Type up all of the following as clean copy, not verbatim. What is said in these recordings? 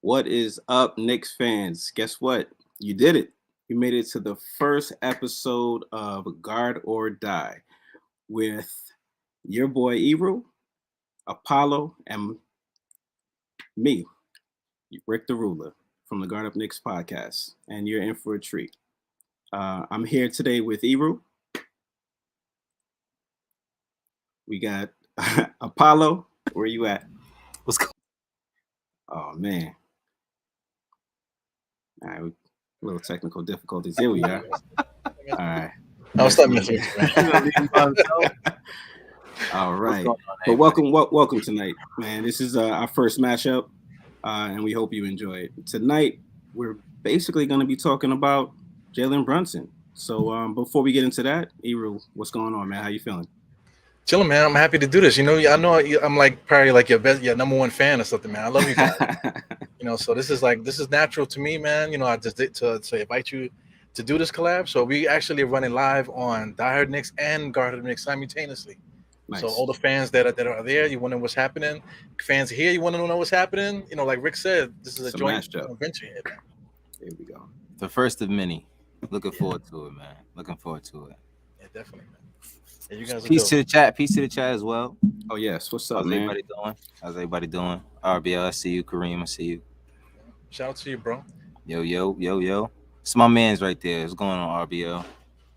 What is up, Knicks fans? Guess what? You did it. You made it to the first episode of Guard or Die with your boy Ebru, Apollo, and me, Rick the Ruler from the Guard Up Knicks podcast. And you're in for a treat. I'm here today with Ebru. We got Apollo. Where you at? What's going Oh, man. All right, a little technical difficulties. Here we are. All right. I'll stop messing with you, man. All right. But welcome tonight, man. This is our first matchup, and we hope you enjoy it. Tonight, we're basically going to be talking about Jalen Brunson. So before we get into that, Ebru, what's going on, man? How you feeling? Chilling, man. I'm happy to do this. I know I'm like probably like your number one fan or something, man. I love you guys. So this is natural to me, man. I just did to invite you to do this collab. So we actually are running live on Die Hard Knicks and Guard Up Knicks simultaneously. Nice. So all the fans that are there, you want to know what's happening. Fans here, you want to know what's happening. Like Rick said, this is a joint venture here, man. There we go. The first of many. Looking forward to it, man. Looking forward to it. Yeah, definitely, man. Yeah, you guys Peace to the chat. Peace to the chat as well. Oh yes. What's up, How's man? everybody doing? How's everybody doing? RBL, I see you. Kareem, I see you. Shout out to you, bro. Yo. It's my man's right there. What's going on, RBL?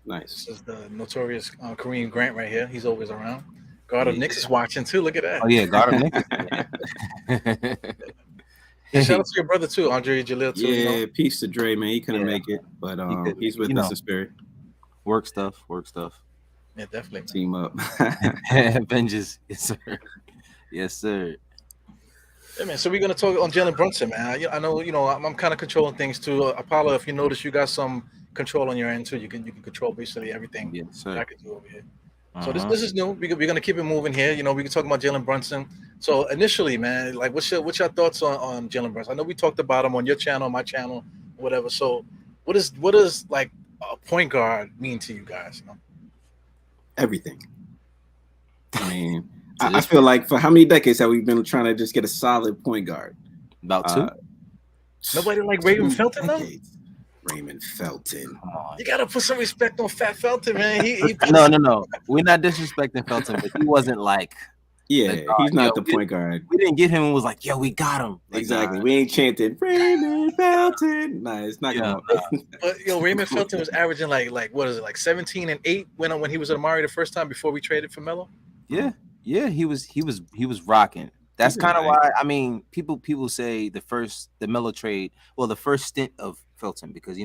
Nice. This is the notorious Kareem Grant right here. He's always around. Guard of Knicks is watching too. Look at that. Oh yeah, Guard of Knicks. Shout out to your brother too, Andre Jalil too. Yeah, peace to Dre, man. He couldn't make it, but he's with us in spirit. Work stuff. Yeah, definitely. Team up. Avengers, yes, sir. Yeah, man. So we're gonna talk on Jalen Brunson, man. I know, I'm kind of controlling things too. Apollo, if you notice, you got some control on your end too. You can control basically everything. Yes, sir. I can do over here. So this is new. We're gonna keep it moving here. We can talk about Jalen Brunson. So initially, man, like what's your thoughts on Jalen Brunson? I know we talked about him on your channel, my channel, whatever. So what does like a point guard mean to you guys? Everything. I mean, I feel like for how many decades have we been trying to just get a solid point guard? About two. Nobody like Raymond Felton though. Raymond Felton. You gotta put some respect on Fat Felton, man. No. We're not disrespecting Felton, but he wasn't like. Yeah, he's not the point guard. We didn't get him and was like, yo, we got him. Like, exactly. We ain't chanting Raymond Felton. Nah, it's not gonna happen. But Raymond Felton was averaging like what is it, like 17 and 8 when he was at Amari the first time before we traded for Melo? Yeah, he was rocking. That's kind of why people say the Melo trade, well, the first stint of Felton, because he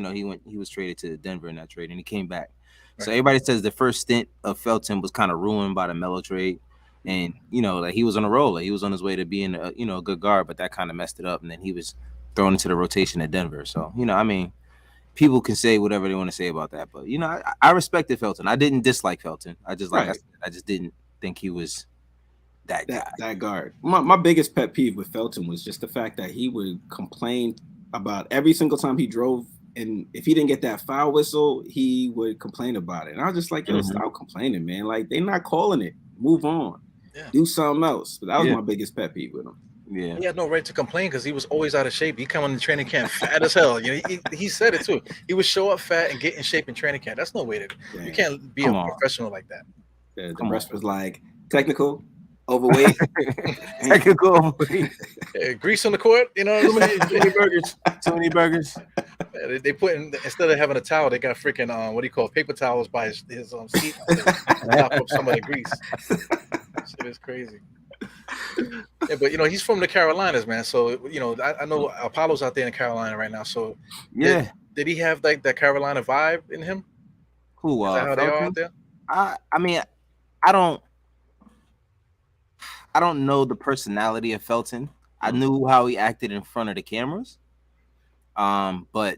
was traded to Denver in that trade and he came back. Right. So everybody says the first stint of Felton was kind of ruined by the Melo trade. And like he was on a roll, like he was on his way to being a good guard, but that kind of messed it up. And then he was thrown into the rotation at Denver. So people can say whatever they want to say about that, but I respected Felton. I didn't dislike Felton. I just I just didn't think he was that guy. That guard. My biggest pet peeve with Felton was just the fact that he would complain about every single time he drove, and if he didn't get that foul whistle, he would complain about it. And I was just like, yo, stop complaining, man. Like they're not calling it. Move on. Yeah. Do something else. But that was my biggest pet peeve with him. Yeah, he had no right to complain because he was always out of shape. He come on the training camp fat as hell. He said it too. He would show up fat and get in shape in training camp. That's no way to. Yeah. You can't be a professional like that. Yeah, the rest was like technical, overweight, technical, overweight. Yeah, grease on the court. Too many burgers. Yeah, they put in, instead of having a towel, they got freaking paper towels by his seat to top up some of the grease. Shit is crazy. Yeah, but he's from the Carolinas, man. So I know Apollo's out there in Carolina right now. So yeah, did he have like that Carolina vibe in him? Who? Is that how they are out there? I don't know the personality of Felton. I knew how he acted in front of the cameras. But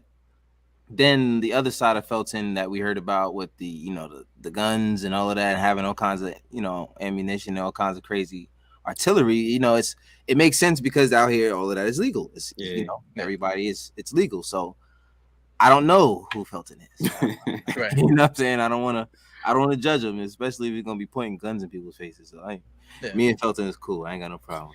then the other side of Felton that we heard about with the guns and all of that, and having all kinds of ammunition and all kinds of crazy artillery, it makes sense because out here all of that is legal. It's everybody it's legal. So I don't know who Felton is. Right. You know what I'm saying? I don't want to I don't want to judge him, especially if he's gonna be pointing guns in people's faces. So me and Felton is cool. I ain't got no problem.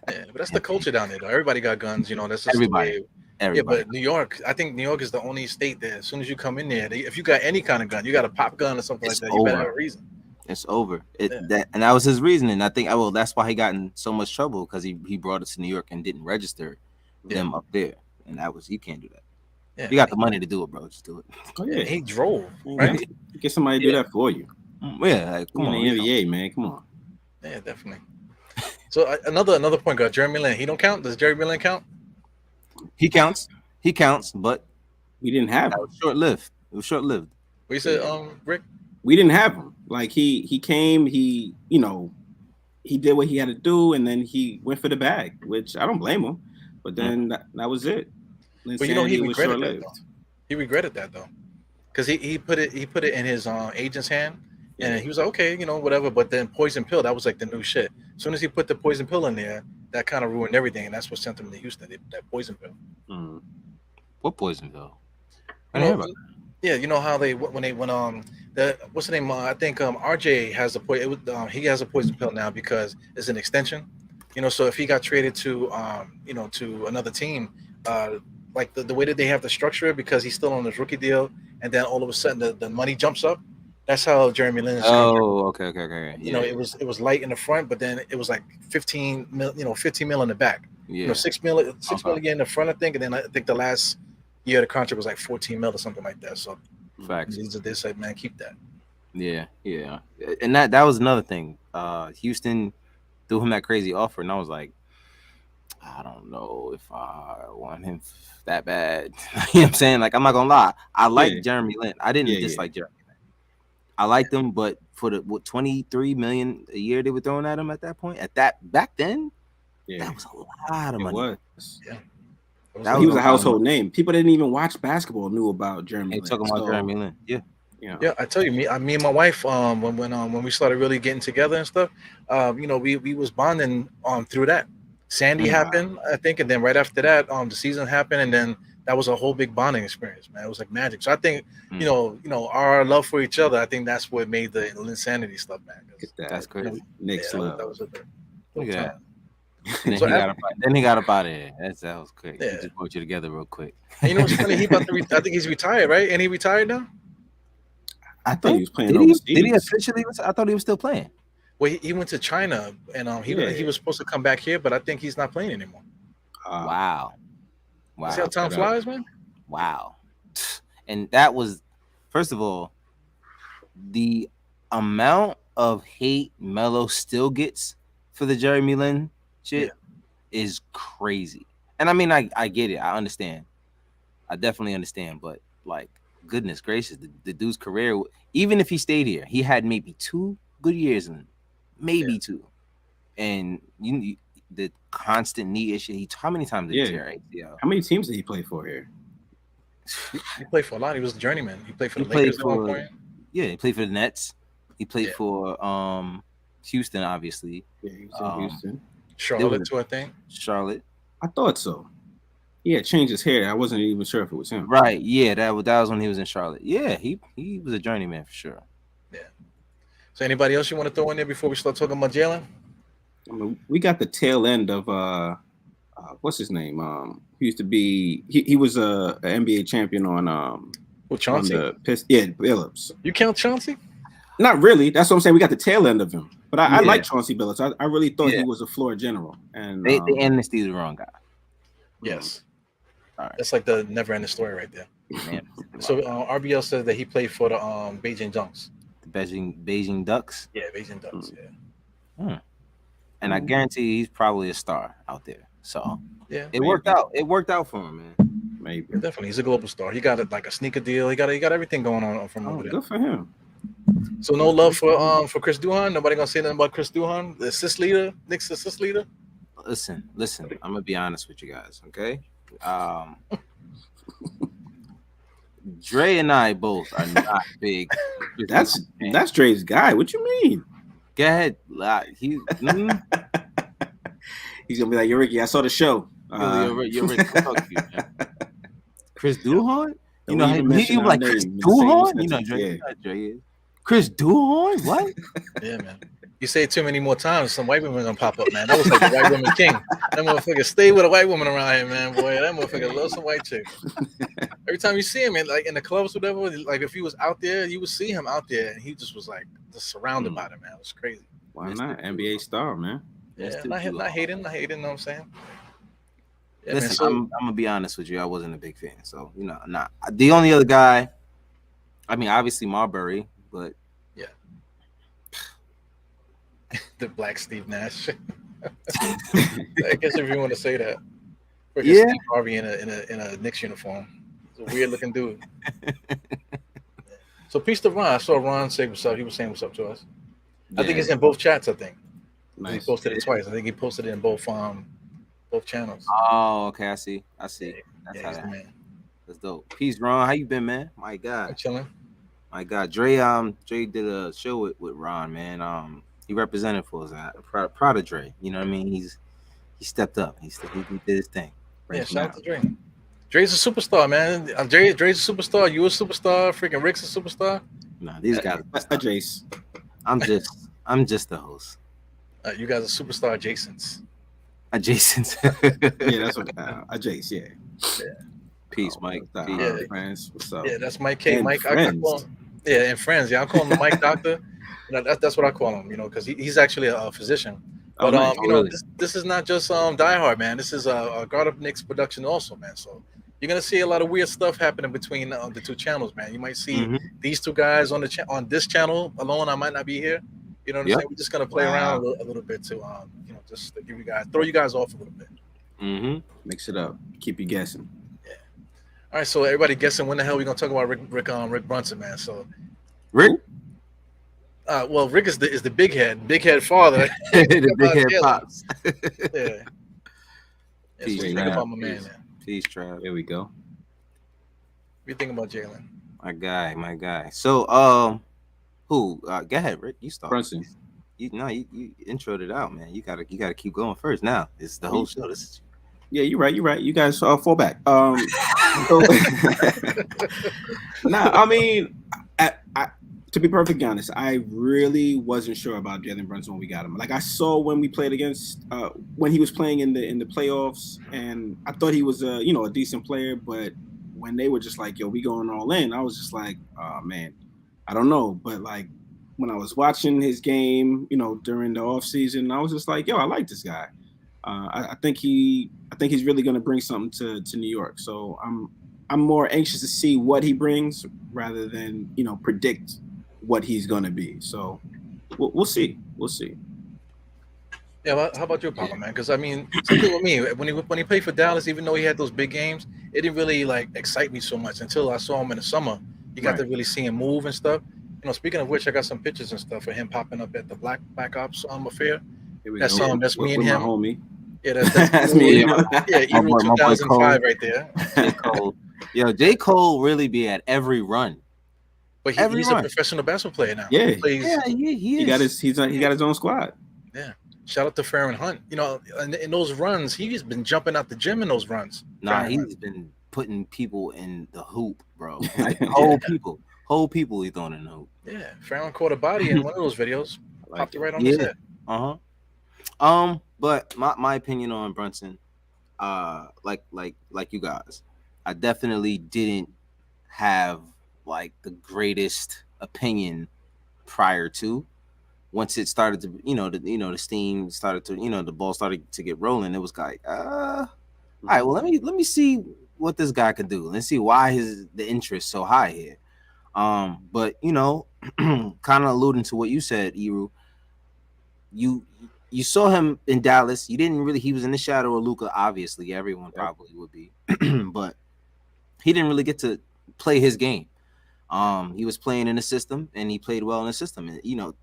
Yeah, but that's the culture down there, though. Everybody got guns, That's just Everybody. the way. Everybody. Yeah, but New York, I think New York is the only state that as soon as you come in there, if you got any kind of gun, you got a pop gun or something like that, you better have a reason. It's over. That was his reasoning. I think that's why he got in so much trouble, because he brought it to New York and didn't register them up there, and you can't do that. Yeah, you got the money to do it, bro. Just do it. Oh yeah, he drove, right? Get somebody to do that for you. Yeah, like, come on, the NBA, man. Come on. Yeah, definitely. So another point guard, Jeremy Lin. He don't count. Does Jeremy Lin count? He counts. He counts, but we didn't have him. It was short-lived. What you said, Rick? We didn't have him. Like he came, he did what he had to do, and then he went for the bag, which I don't blame him. But then that was it. But he regretted that though. He regretted that though, because he put it in his agent's hand, and he was like, okay, whatever. But then poison pill, that was like the new shit. As soon as he put the poison pill in there, that kind of ruined everything, and that's what sent him to Houston. That poison pill. What poison pill? Yeah, you know how what's the name? I think RJ has the poison. He has a poison pill now because it's an extension. So if he got traded to to another team, like the way that they have to structure it, because he's still on his rookie deal, and then all of a sudden the money jumps up. That's how Jeremy Lin is. Oh, okay. Yeah. It was light in the front, but then it was like 15 mil, 15 mil in the back. Yeah. $6 million in the front, I think, and then I think the last year the contract was like 14 mil or something like that. So facts. They said, man, keep that. Yeah. And that was another thing. Houston threw him that crazy offer, and I was like, I don't know if I want him that bad. You know what I'm saying? Like, I'm not gonna lie. I like Jeremy Lin. I didn't dislike Jeremy Lin. I liked him, but for the 23 million a year they were throwing at him at that point, back then, that was a lot of money. It was. Yeah. He was a household name. People didn't even watch basketball knew about Jeremy Lin. Talking about Jeremy Lin. Yeah, I tell you, me and my wife, when we started really getting together and stuff, we was bonding through that. Sandy happened, I think, and then right after that, the season happened, and then that was a whole big bonding experience, man. It was like magic. So I think, our love for each other, I think that's what made the insanity stuff, man. That's crazy. Knicks love. That was a look at that. Then he got up out of there. That was quick. Yeah. He just brought you together real quick. And what's funny? He about to I think he's retired, right? And he retired now. I thought he was playing. Did he officially? I thought he was still playing. Well, he went to China, and he was supposed to come back here, but I think he's not playing anymore. Wow. See how time flies, man? Wow. And that was, first of all, the amount of hate Melo still gets for the Jeremy Lin shit is crazy. And I mean, I get it. I understand. I definitely understand. But like, goodness gracious, the dude's career, even if he stayed here, he had maybe 2 good years in him. Maybe 2. And the constant knee issue. How many times did he tear ACL? How many teams did he play for here? He played for a lot. He was a journeyman. He played for the Lakers at one point. Yeah, he played for the Nets. He played for Houston, obviously. Yeah, he was in Houston. Charlotte too, I think. Charlotte. I thought so. He had changed his hair. I wasn't even sure if it was him. Right. Yeah, that was when he was in Charlotte. Yeah, he was a journeyman for sure. Yeah. So anybody else you want to throw in there before we start talking about Jalen? I mean, we got the tail end of what's his name? He used to be he was a NBA champion on Chauncey. Billups. You count Chauncey? Not really. That's what I'm saying. We got the tail end of him. But I like Chauncey Billups. I really thought he was a floor general. And they amnestied the wrong guy. Yes. All right. That's like the never-ending story right there. Man. So RBL says that he played for the Beijing Dunks. The Beijing Ducks? Yeah, Beijing Ducks, yeah. And I guarantee he's probably a star out there. So it worked out. It worked out for him, man. Maybe. Yeah, definitely. He's a global star. He got a sneaker deal. He got everything going on from over there. Good for him. So no love for Chris Duhon. Nobody gonna say nothing about Chris Duhon, the assist leader, Knicks assist leader. Listen. I'm gonna be honest with you guys, okay? Dre and I both are not big. That's Dre's guy. What you mean? Go ahead. He's gonna be like, "Yo, Ricky, I saw the show." You're Ricky. Fuck you, man. Chris Duhon? You know, he like Chris Duhon? You know, Dre is. Chris Duhon? What? Yeah, man. You say it too many more times, some white women are gonna pop up, man. That was like the white woman king. That motherfucker stay with a white woman around here, man. Boy, that motherfucker loves some white chick. Every time you see him in the clubs, whatever, like if he was out there, you would see him out there, and he just was like just surrounded by them, man. It was crazy. Why not? NBA star, man. Yeah, not hating, you know what I'm saying? Yeah, Listen, man, so, I'm gonna be honest with you. I wasn't a big fan, so not the only other guy. I mean, obviously Marbury, but yeah, the Black Steve Nash. I guess if you want to say that, yeah, Steve Harvey in a Knicks uniform. He's a weird looking dude. So peace to Ron. I saw Ron say what's up. He was saying what's up to us. I think it's in both chats. I think he posted it twice. I think he posted it in both channels. Oh, okay. I see. That's he's the man. That's dope. Peace, Ron. How you been, man? My God. I'm chilling. My God. Dre did a show with Ron, man. He represented for us. Proud of Dre. You know what I mean? He stepped up. He did his thing. Yeah, shout out to Dre. Dre's a superstar, man. Dre's a superstar. You a superstar. Freaking Rick's a superstar. Nah, these guys. Jace. I'm just the host. You guys are superstar adjacents. Adjacent. Yeah, that's what Jace. Yeah. Peace, Mike. Peace. Friends. What's up? Yeah, that's Mike K. And Mike. friends. I call him, yeah, and friends. Yeah, I call him the Mike Doctor. That's what I call him. Because he's actually a physician. But nice. Really? This is not just Die Hard, man. This is a God of Knicks production also, man. So you're gonna see a lot of weird stuff happening between the two channels, man. You might see these two guys on on this channel alone. I might not be here. You know what I'm saying? We're just gonna play around a little bit to just to throw you guys off a little bit. Mix it up. Keep you guessing. Yeah. All right. So everybody guessing when the hell we gonna talk about Rick Brunson, man? So Rick. Well, Rick is the big head father. The big head pops. Yeah. Peace, so think about my man. Peace, Trav. There we go. What you think about Jalen? My guy. So, who? Go ahead, Rick. You start. Brunson. You introed it out, man. You gotta keep going first. Now it's the whole show. This is. Yeah, you're right. You guys fall back. I mean, to be perfectly honest, I really wasn't sure about Jalen Brunson when we got him. Like I saw when we played against, when he was playing in the playoffs, and I thought he was a decent player. But when they were just like, "Yo, we going all in," I was just like, "Oh man, I don't know." But like when I was watching his game, during the off season, I was just like, "Yo, I like this guy." I think he's really going to bring something to New York. So I'm more anxious to see what he brings rather than predict what he's going to be. So we'll see. Yeah, well, how about your Papa, man? Because I mean, something with me when he played for Dallas, even though he had those big games, it didn't really excite me so much until I saw him in the summer. You got to really see him move and stuff. Speaking of which, I got some pictures and stuff of him popping up at the Black Ops affair. That's that's me and him. My homie. Yeah, that's me. Yeah, Euro 2005 right there. J. Cole. Yo, J. Cole really be at every run. But he's a professional basketball player now. Yeah, he is. He got his own squad. Yeah. Shout out to Farron Hunt. In those runs, he's been jumping out the gym in those runs. Nah, he's been putting people in the hoop, bro. Like whole people he's throwing in the hoop. Yeah, Farron caught a body in one of those videos. Popped it right on his head. But my opinion on Brunson, like you guys, I definitely didn't have the greatest opinion prior to. Once it started to, the steam started to, the ball started to get rolling. It was like, all right, well, let me see what this guy can do. Let's see why the interest so high here. But kind of alluding to what you said, Eru, you saw him in Dallas. You didn't really. He was in the shadow of Luka. Obviously, everyone probably would be, but he didn't really get to play his game. He was playing in the system, and he played well in the system. And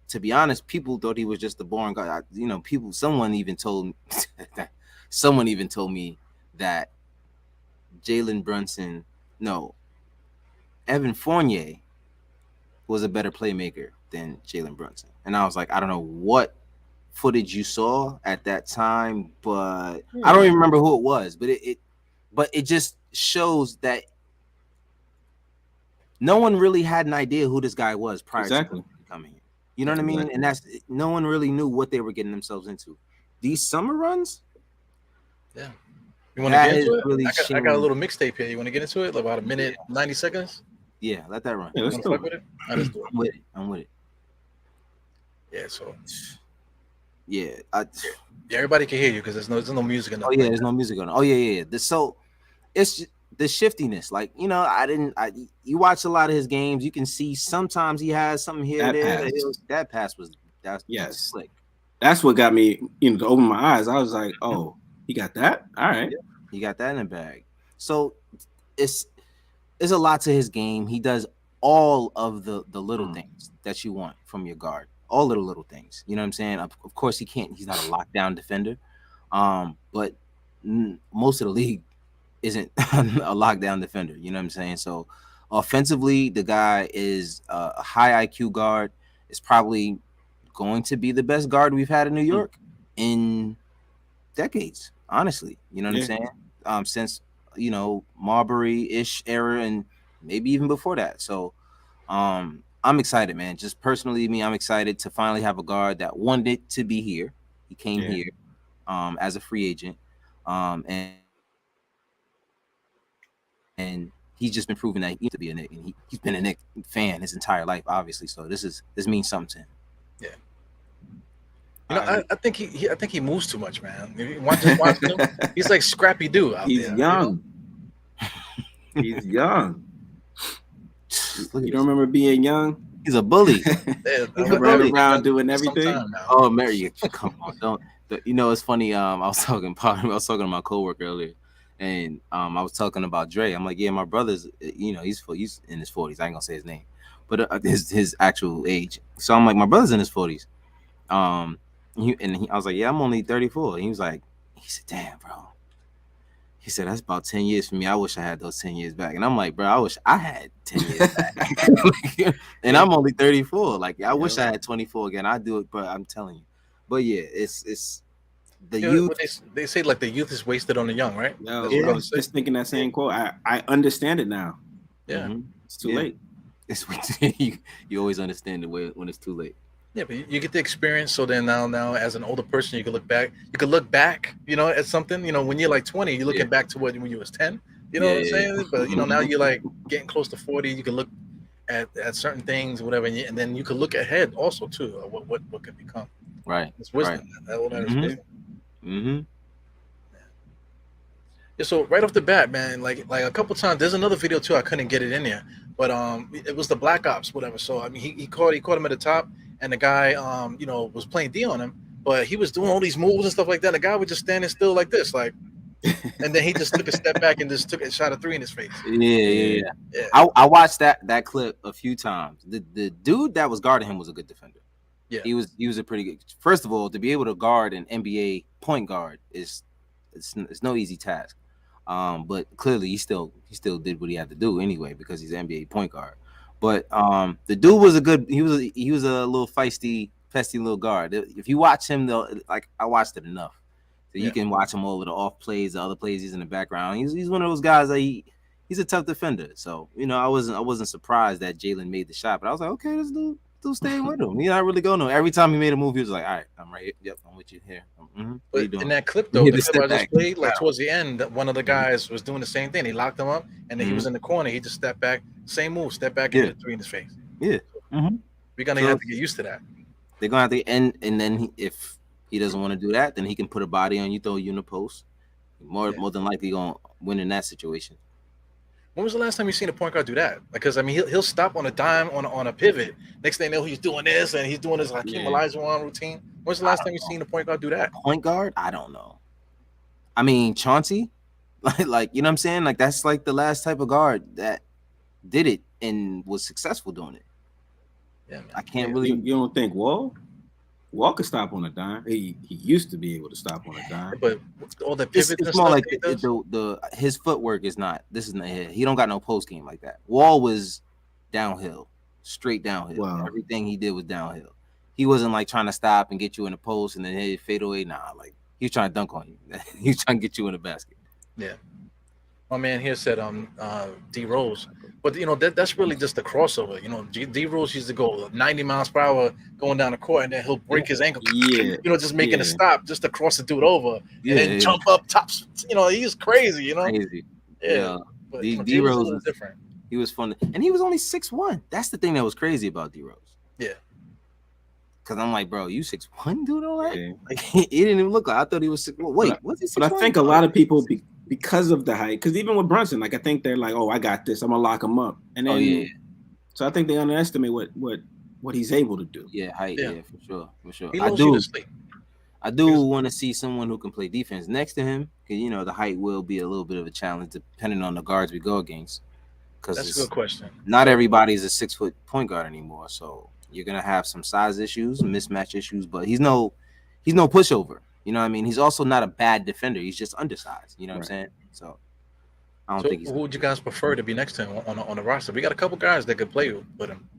to be honest, people thought he was just a boring guy. Someone even told me that Jalen Brunson, Evan Fournier was a better playmaker than Jalen Brunson. And I was like, I don't know what footage you saw at that time, but I don't even remember who it was. But it just shows that no one really had an idea who this guy was prior to Exactly. coming here. You know what I mean? And that's no one really knew what they were getting themselves into. These summer runs, Yeah. You want to that get is into it? really I got a little mixtape here. You want to get into it? Like about a minute, 90 seconds? Yeah, let that run. Yeah, You let's want to do fuck with it. it? All right, let's do it. I'm with it. Yeah, so Yeah. yeah, everybody can hear you because there's no music in Oh the yeah, there's no music on. Oh yeah. So it's the shiftiness. Like, you know, you watch a lot of his games, you can see sometimes he has something here That there. pass. That pass was Yes. slick. That's what got me, to open my eyes. I was like, oh, he got that? All right. Yeah, he got that in the bag. So it's a lot to his game. He does all of the little things that you want from your guard. All little things. You know what I'm saying? Of course he's not a lockdown defender. But most of the league isn't a lockdown defender. You know what I'm saying? So offensively, the guy is a high IQ guard. Is probably going to be the best guard we've had in New York in decades. Honestly, you know what I'm saying? Since Marbury-ish era and maybe even before that. So I'm excited, man. Just personally, I'm excited to finally have a guard that wanted to be here. He came here as a free agent. And he's just been proving that he needs to be a Knick, and he's been a Knick fan his entire life, obviously. So this means something to him. Yeah. I think he moves too much, man. Just watching him, he's like Scrappy Doo out He's there. young. He's young. You don't remember being young? He's a bully. He's running around doing everything. Oh, Mary, come on, don't. It's funny. I was talking to my coworker earlier, and I was talking about Dre. I'm like, yeah, my brother's, he's in his 40s. I ain't gonna say his name, but his actual age. So I'm like, my brother's in his 40s. I was like, yeah, I'm only 34. And he said, damn, bro. He said, that's about 10 years for me. I wish I had those 10 years back. And I'm like, bro, I wish I had 10 years back. And I'm only 34. Like, I wish I had 24 again. I'd do it, but I'm telling you. But yeah, it's the youth. They say like the youth is wasted on the young, right? I was just thinking that same quote. I understand it now. Yeah. It's too late. You always understand the way when it's too late. Yeah, but you get the experience. So then now as an older person, you can look back. At something. When you're like 20, you're looking back to when you was 10. You know what I'm saying? But now you're like getting close to 40. You can look at certain things, whatever, and then you can look ahead also too. What could become. Right. It's wisdom. Right. That is wisdom. Yeah, so right off the bat, man, like a couple times. There's another video too. I couldn't get it in there, but it was the Black Ops, whatever. So I mean, he caught him at the top. And the guy, was playing D on him, but he was doing all these moves and stuff like that. The guy was just standing still like this, like, and then he just took a step back and just took a shot of 3 in his face. Yeah. I watched that clip a few times. The dude that was guarding him was a good defender. Yeah, he was a pretty good. First of all, to be able to guard an NBA point guard it's no easy task. But clearly he still did what he had to do anyway because he's an NBA point guard. But the dude was he was a little feisty little guard. If you watch him though, like I watched it enough, so you can watch him all of the off plays, the other plays he's in the background. He's one of those guys that he's a tough defender. So I wasn't surprised that Jalen made the shot, but I was like, okay, this dude staying with him. He's not really going nowhere. Every time he made a move, he was like, all right, I'm right here. Yep, I'm with you here. But in that clip though, the clip I just played, like towards the end, one of the guys was doing the same thing. He locked him up, and then he was in the corner. He just stepped back, same move, step back, and hit a 3 in his face. Yeah, we're gonna have to get used to that. They're gonna have to end, and then if he doesn't want to do that, then he can put a body on you, throw you in the post. More than likely gonna win in that situation. When was the last time you seen a point guard do that? Because I mean, he'll stop on a dime on a pivot. Next thing you know, he's doing this and he's doing his Hakeem Olajuwon routine. When's the last time you seen a point guard do that? Point guard? I don't know. I mean, Chauncey, like you know what I'm saying? Like that's like the last type of guard that did it and was successful doing it. Yeah, man. I can't really. You don't think Wall could stop on a dime? He used to be able to stop on a dime, but all the pivots it's more like his footwork is not. This is not. He don't got no post game like that. Wall was downhill, straight downhill. Wow. Everything he did was downhill. He wasn't like trying to stop and get you in the post and then fade away. Nah, like he was trying to dunk on you. He was trying to get you in the basket. Yeah. My man here said D Rose, but that's really just the crossover. D Rose used to go 90 miles per hour going down the court, and then he'll break his ankle. Yeah, Just making a yeah, stop just to cross the dude over, and then Yeah, jump up tops. He's crazy. crazy. Yeah. Yeah, But D Jalen's a Rose little different. he was fun, and he was only 6'1". That's the thing that was crazy about D Rose. Yeah. Cause I'm like, bro, you 6'1", dude, all right? yeah. Like he didn't even look like. I thought he was 6. Wait, was he 6'1"? But I think a lot of people, because of the height, because even with Brunson, like I think they're like, oh, I got this. I'm gonna lock him up, and then yeah. So I think they underestimate what he's able to do. Yeah, height. Yeah. Yeah, for sure. He loves you to sleep. I do want to see someone who can play defense next to him, because the height will be a little bit of a challenge depending on the guards we go against. Because That's a good question. Not everybody's a 6-foot point guard anymore, so you're gonna have some size issues, mismatch issues. But he's no pushover. You know what I mean? He's also not a bad defender. He's just undersized. You know what I'm saying? So I don't think he's. Who would you guys prefer to be next to him on the roster? We got a couple guys that could play with him.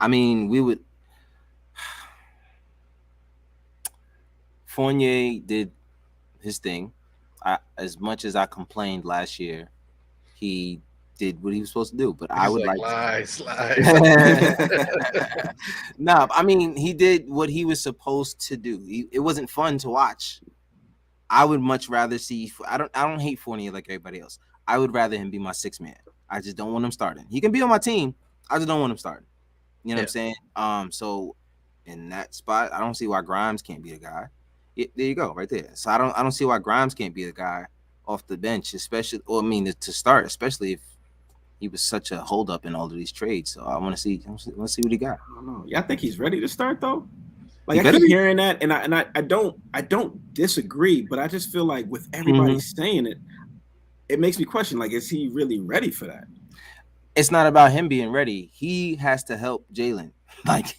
I mean, we would. Fournier did his thing. As much as I complained last year, he did what he was supposed to do. But I would like lies. No, I mean, he did what he was supposed to do. It wasn't fun to watch. I would much rather see. I don't hate Fournier like everybody else. I would rather him be my sixth man. I just don't want him starting. He can be on my team. I just don't want him starting. You know what I'm saying? So in that spot, I don't see why Grimes can't be the guy. There you go, right there. So I don't see why Grimes can't be the guy off the bench, especially, or I mean, to start, especially if he was such a holdup in all of these trades. So I want to see what he got. I don't know. Yeah, I think he's ready to start though. Like I keep hearing that, and I don't disagree, but I just feel like with everybody saying it, it makes me question, like, is he really ready for that? It's not about him being ready. He has to help Jalen. Like,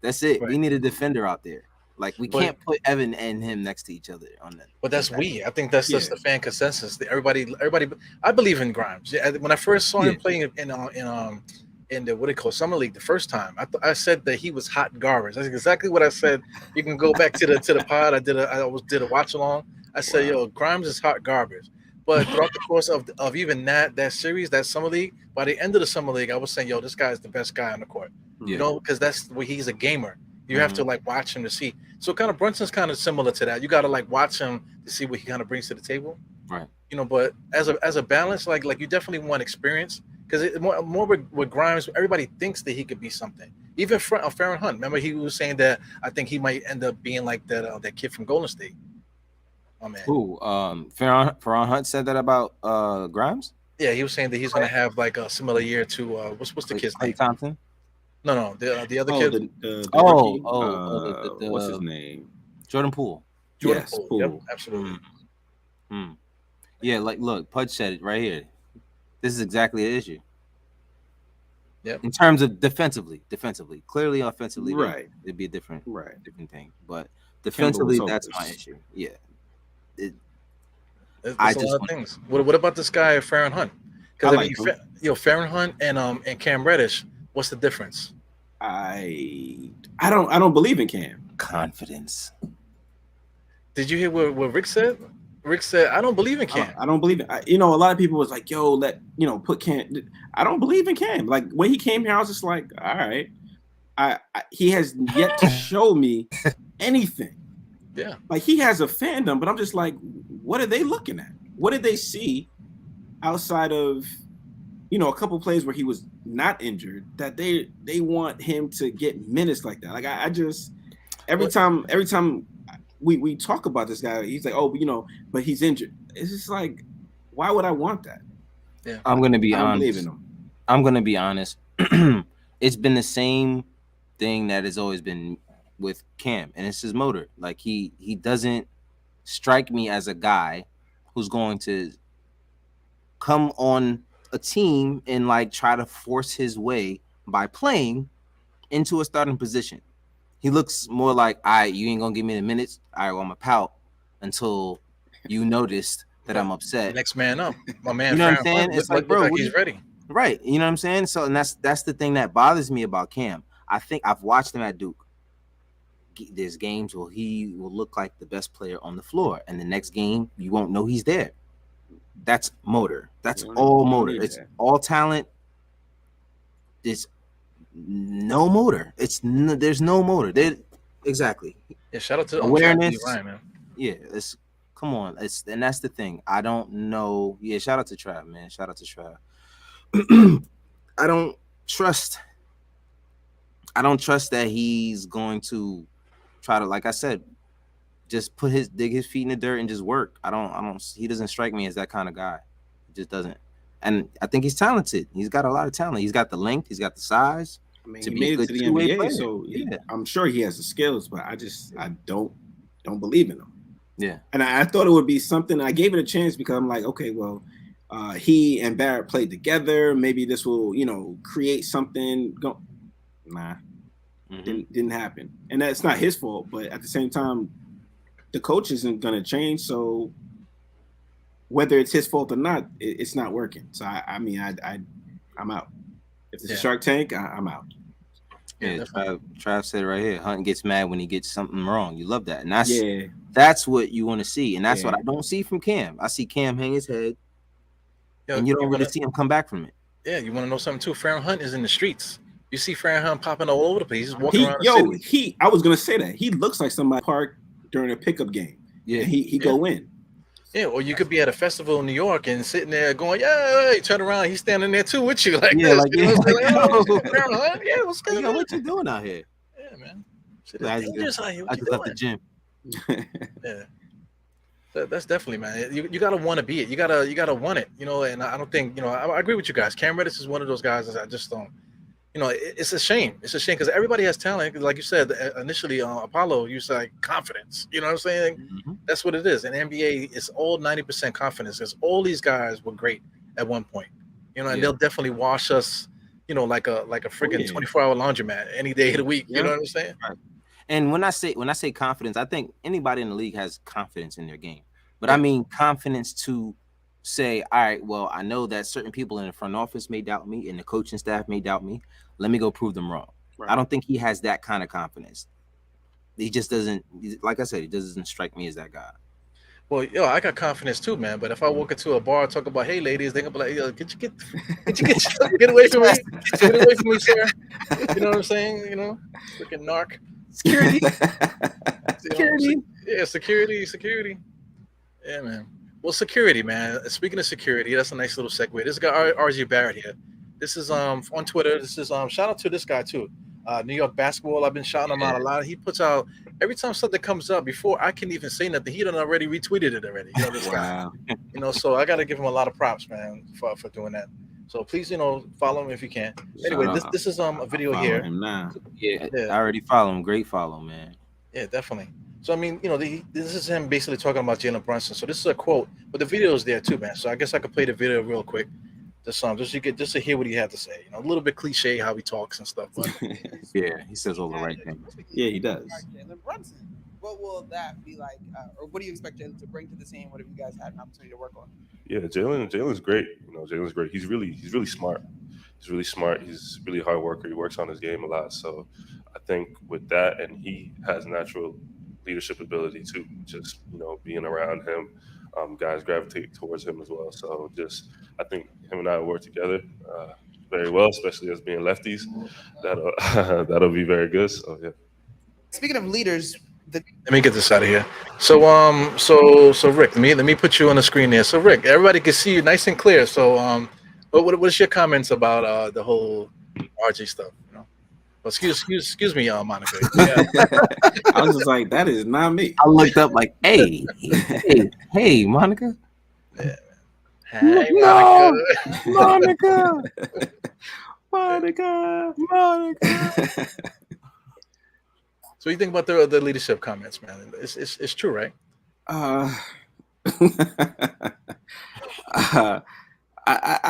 that's it. Right. We need a defender out there. Like, we can't put Evan and him next to each other on that. But that's I think that's just the fan consensus. Everybody. I believe in Grimes. When I first saw him playing in the what they call summer league the first time, I said that he was hot garbage. That's exactly what I said. You can go back to the pod. I did a watch along. I said, yo, Grimes is hot garbage. But throughout the course of even that series, that summer league, by the end of the summer league, I was saying, yo, this guy is the best guy on the court. Yeah. Because that's where he's a gamer. You have to like watch him to see. So kind of Brunson's kind of similar to that. You got to like watch him to see what he kind of brings to the table. Right. But as a balance, like you definitely want experience, because more with Grimes, everybody thinks that he could be something. Even Farron Hunt. Remember, he was saying that I think he might end up being like that kid from Golden State. Oh man. Who? Farron Hunt said that about Grimes? Yeah, he was saying that he's going to have like a similar year to what's the kid's name? Thompson. No, the other kid. What's his name? Jordan Poole. Jordan Poole. Yep, absolutely. Yeah, like look, Pudge said it right here. This is exactly the issue. Yeah. In terms of defensively, clearly offensively, right, it'd be a different thing. But defensively, that's my issue. Yeah. There's a lot of things. What about this guy, Farron Hunt? Because Farron Hunt and Cam Reddish. What's the difference? I don't believe in Cam. Confidence. Did you hear what Rick said? Rick said, I don't believe in Cam. I don't believe it. A lot of people was like, yo, put Cam. I don't believe in Cam. Like when he came here, I was just like, all right. He has yet to show me anything. Yeah. Like he has a fandom, but I'm just like, what are they looking at? What did they see outside of a couple plays where he was not injured that they want him to get minutes like that? Like I just every time we talk about this guy, he's like, but he's injured. It's just like, why would I want that? Yeah. I'm gonna be honest. Believe in him. I'm gonna be honest. It's been the same thing that has always been with Cam, and it's his motor. Like he doesn't strike me as a guy who's going to come on a team and like try to force his way by playing into a starting position. He looks more like, you ain't gonna give me the minutes. All right, well, I'm gonna pout until you noticed that I'm upset. Next man up, my man. You know what I'm saying? It's like, bro, he's ready. Right. You know what I'm saying? So, and that's the thing that bothers me about Cam. I think I've watched him at Duke. There's games where he will look like the best player on the floor, and the next game you won't know he's there. That's motor. That's You all don't motor. need It's that. all talent. It's no motor. There's no motor. Exactly. Yeah, shout out to Trav D. Awareness. Ryan, man. Yeah, it's come on. And that's the thing. I don't know. Yeah, shout out to Trav, man. Shout out to Trav. I don't trust that he's going to try to, like I said, just dig his feet in the dirt and just work. He doesn't strike me as that kind of guy. He just doesn't. And I think he's talented. He's got a lot of talent. He's got the length, he's got the size. I mean, to he be a made it good to the two-way NBA, player. so Yeah. I'm sure he has the skills, but I don't believe in him. Yeah. And I thought it would be something. I gave it a chance because I'm like, okay, well, he and Barrett played together. Maybe this will, create something. Nah, didn't happen. And that's not his fault. But at the same time, the coach isn't going to change. So whether it's his fault or not, it's not working. So I'm out. If it's a Shark Tank, I'm out. Yeah, Trav said it right here. Hunt gets mad when he gets something wrong. You love that, and that's what you want to see, and that's what I don't see from Cam. I see Cam hang his head, and you don't really see him come back from it. Yeah, you want to know something too? Farron Hunt is in the streets. You see Farron Hunt popping all over the place. He's walking around the city. I was gonna say that he looks like somebody parked during a pickup game. Yeah, and he go in. Yeah, or you could be at a festival in New York and sitting there going, "Yeah," turn around, he's standing there too with you, like this. What's going on? What you doing out here? Yeah, man. I just left the gym. Yeah, that's definitely, man. You gotta want to be it. You gotta want it. And I don't think I agree with you guys. Cam Reddish is one of those guys that I just don't. It's a shame. It's a shame because everybody has talent. Like you said initially, Apollo, you said confidence. You know what I'm saying? Mm-hmm. That's what it is. In NBA, it's all 90% confidence. Because all these guys were great at one point. And they'll definitely wash us. Like a freaking 24-hour laundromat any day of the week. You know what I'm saying? Right. And when I say confidence, I think anybody in the league has confidence in their game. But I mean confidence to say, all right, well, I know that certain people in the front office may doubt me and the coaching staff may doubt me. Let me go prove them wrong. Right. I don't think he has that kind of confidence. He just doesn't, like I said, he doesn't strike me as that guy. Well, I got confidence too, man. But if I walk into a bar and talk about, hey, ladies, they're gonna be like, get away from me. Get away from me, sir. You know what I'm saying? Freaking narc. Security. Security. Yeah, man. Well, security, man. Speaking of security, that's a nice little segue. This guy, RG Barrett here. This is on Twitter. This is shout out to this guy too. New York basketball. I've been shouting him out a lot. He puts out every time something comes up before I can even say nothing. He done already retweeted it already. This guy. So I got to give him a lot of props, man, for doing that. So please, follow him if you can. Anyway, this is a video here. Him now. Yeah, I already follow him. Great follow, man. Yeah, definitely. So I mean, this is him basically talking about Jalen Brunson. So this is a quote, but the video is there too, man. So I guess I could play the video real quick. Just to hear what he had to say. A little bit cliche how he talks and stuff, but yeah, he says all the right things. Yeah, he does. Jalen Brunson. What will that be like, or what do you expect Jalen to bring to the team? What have you guys had an opportunity to work on? Yeah, Jalen's great. Jalen's great. He's really smart. He's really smart. He's really hard worker. He works on his game a lot. So I think with that, and he has natural leadership ability too. Just being around him, guys gravitate towards him as well. So I think him and I work together very well, especially as being lefties. That'll be very good. So yeah. Speaking of leaders, let me get this out of here. So Rick, let me put you on the screen there. So Rick, everybody can see you nice and clear. So what's your comments about the whole RG stuff? Well, excuse me, Monica. Yeah. I was just like, that is not me. I looked up like, hey, Monica. Yeah. Hey, Monica. Monica. So you think about the leadership comments, man? It's true, right? I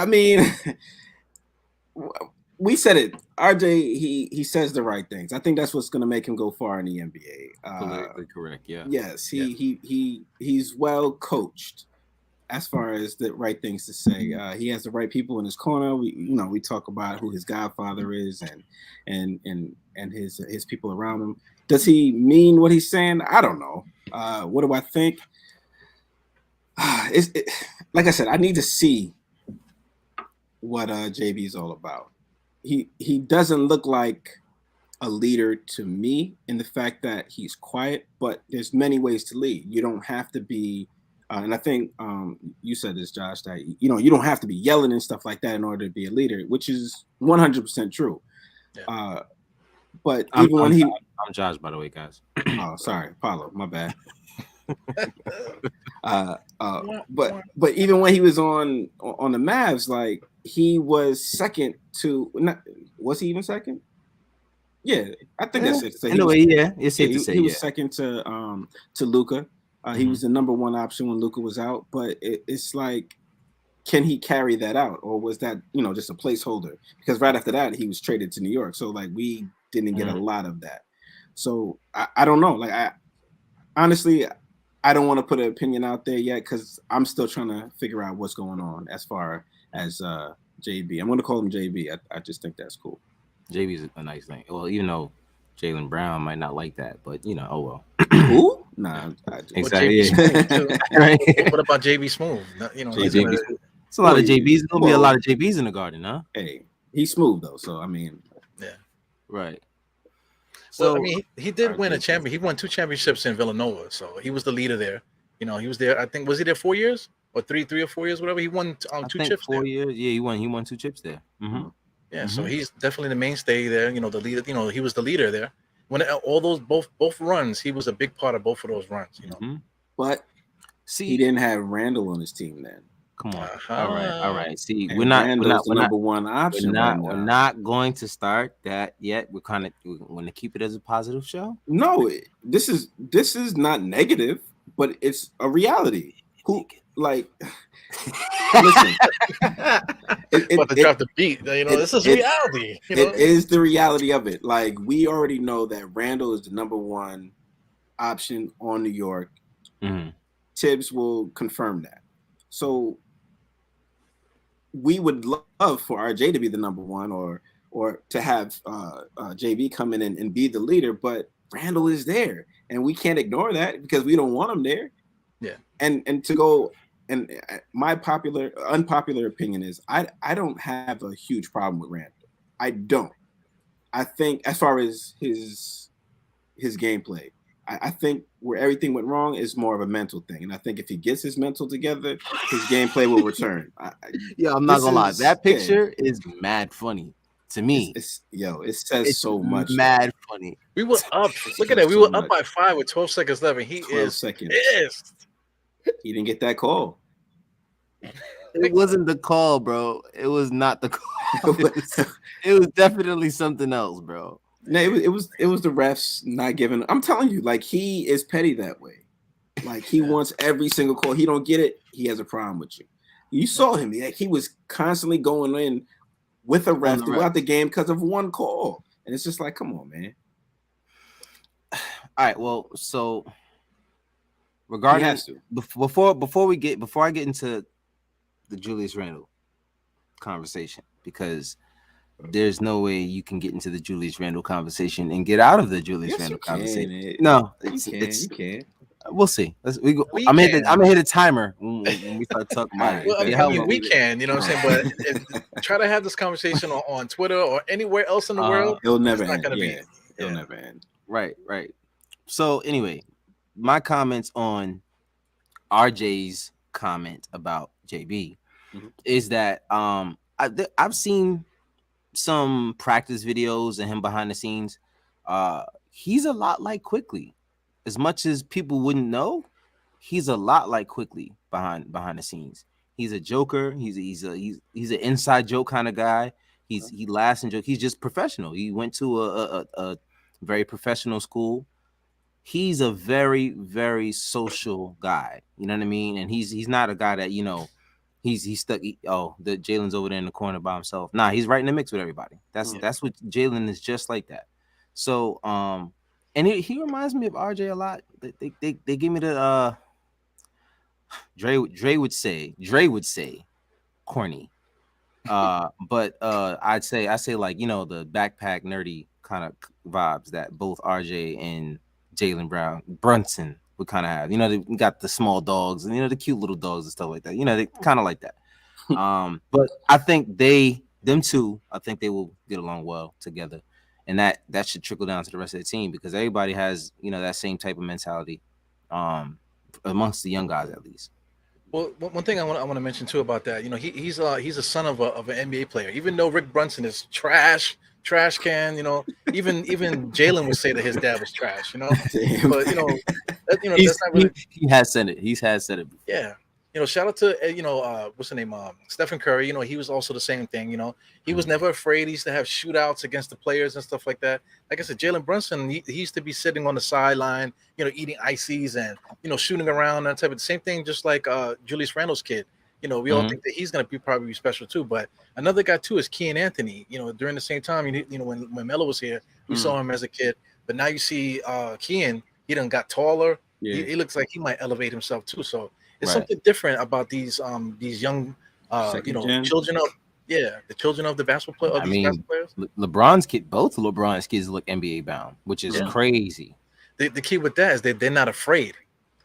mean, we said it. RJ, he says the right things. I think that's what's going to make him go far in the NBA. Politically correct, yeah. Yes, he's well coached as far as the right things to say. He has the right people in his corner. We talk about who his godfather is and his people around him. Does he mean what he's saying? I don't know. What do I think? like I said, I need to see what JB is all about. He doesn't look like a leader to me in the fact that he's quiet, but there's many ways to lead. You don't have to be, and I think you said this, Josh, that you don't have to be yelling and stuff like that in order to be a leader, which is 100% true. Yeah. But even when I'm Josh, by the way, guys. Oh, sorry, Paulo, my bad. But even when he was on the Mavs, like he was second to was he even second? Yeah, I think that's it. So in a way, yeah, it's safe to say he was second to Luka. He was the number one option when Luka was out, but it's like, can he carry that out, or was that just a placeholder? Because right after that, he was traded to New York, so like we didn't get a lot of that. So I don't know. Like I honestly, I don't want to put an opinion out there yet because I'm still trying to figure out what's going on as far as JB. I'm going to call him JB. I just think that's cool. JB is a nice thing. Well, even though Jalen Brown might not like that, but oh well. Who? Nah, exactly. Right. What about JB Smooth? JB. It's a lot of JBs. There'll be a lot of JBs in the Garden, huh? Hey, he's smooth though, so I mean, yeah, right. So I mean, he did win a champion. He won 2 championships in Villanova, so he was the leader there. He was there. I think was he there 4 years or three or 4 years, whatever. He won 2 chips. 4 years. Yeah, he won 2 chips there. Mm-hmm. Yeah, so he's definitely the mainstay there. The leader. He was the leader there. When all those both runs, he was a big part of both of those runs. But he didn't have Randle on his team then. Come on. All right. See, we're not the number one option. We're not going to start that yet. We're going to keep it as a positive show. No, this is not negative, but it's a reality. Who like? Listen, about to drop the beat. This is reality. It is the reality of it. Like we already know that Randle is the number one option on New York. Mm-hmm. Tibbs will confirm that. So we would love for RJ to be the number one, or to have JB come in and be the leader. But Randle is there, and we can't ignore that because we don't want him there. Yeah, and to go. And my unpopular opinion is I don't have a huge problem with Randle. I don't. I think as far as his gameplay, I think where everything went wrong is more of a mental thing. And I think if he gets his mental together, his gameplay will return. I'm not gonna lie. That picture is mad funny to me. It says so much. Mad funny. We were up. Look at that. We were up by 5 with 12 seconds left, and he is pissed. He didn't get that call. It wasn't the call, bro. It was not the call. It was definitely something else, bro. No, it was the refs not giving. I'm telling you, like he is petty that way. Like he wants every single call. He don't get it. He has a problem with you. You saw him. He was constantly going in with a ref throughout the game because of one call, and it's just like, come on, man. All right. Well, so regarding before I get into the Julius Randle conversation, because there's no way you can get into the Julius Randle conversation and get out of the Julius Randle conversation. No, you can. We'll see. I'm gonna hit a timer when we start talking about it. Well, we can, you know what I'm saying? But try to have this conversation on Twitter or anywhere else in the world. It'll never end. It'll never end. Right. So anyway, my comments on RJ's comment about JB is that I've seen some practice videos of him behind the scenes. He's a lot like Quickly. As much as people wouldn't know, he's a lot like Quickly behind the scenes. He's a joker. He's an inside joke kind of guy. He laughs and jokes. He's just professional. He went to a very professional school. He's a very, very social guy. You know what I mean? And he's not a guy that, he's stuck. The Jalen's over there in the corner by himself. Nah, he's right in the mix with everybody. That's what Jalen is, just like that. So and he reminds me of RJ a lot. They give me the Dre would say corny. But I say like, the backpack nerdy kind of vibes that both RJ and Jalen Brunson would kind of have. You know, they got the small dogs and the cute little dogs and stuff like that. You know, they kind of like that. But I think them two, I think they will get along well together, and that should trickle down to the rest of the team because everybody has that same type of mentality, amongst the young guys at least. Well, one thing I want to mention too about that, he's a son of an NBA player. Even though Rick Brunson is trash can, even Jalen would say that his dad was trash, Damn. But that's not really. He has said it. He has said it before. Yeah. Shout out to what's the name? Stephen Curry. He was also the same thing. He was never afraid. He used to have shootouts against the players and stuff like that. Like I said, Jalen Brunson, he used to be sitting on the sideline, eating ices and shooting around and type of the same thing, just like Julius Randle's kid. We all think that he's gonna probably be special too. But another guy too is Kean Anthony. During the same time, when Melo was here, we saw him as a kid, but now you see Kean. He done got taller. Yeah. He looks like he might elevate himself too. So. It's something different about these young children of the children of the basketball players. Basketball players. LeBron's kid, both of LeBron's kids look NBA bound, which is crazy. The key with that is they're not afraid,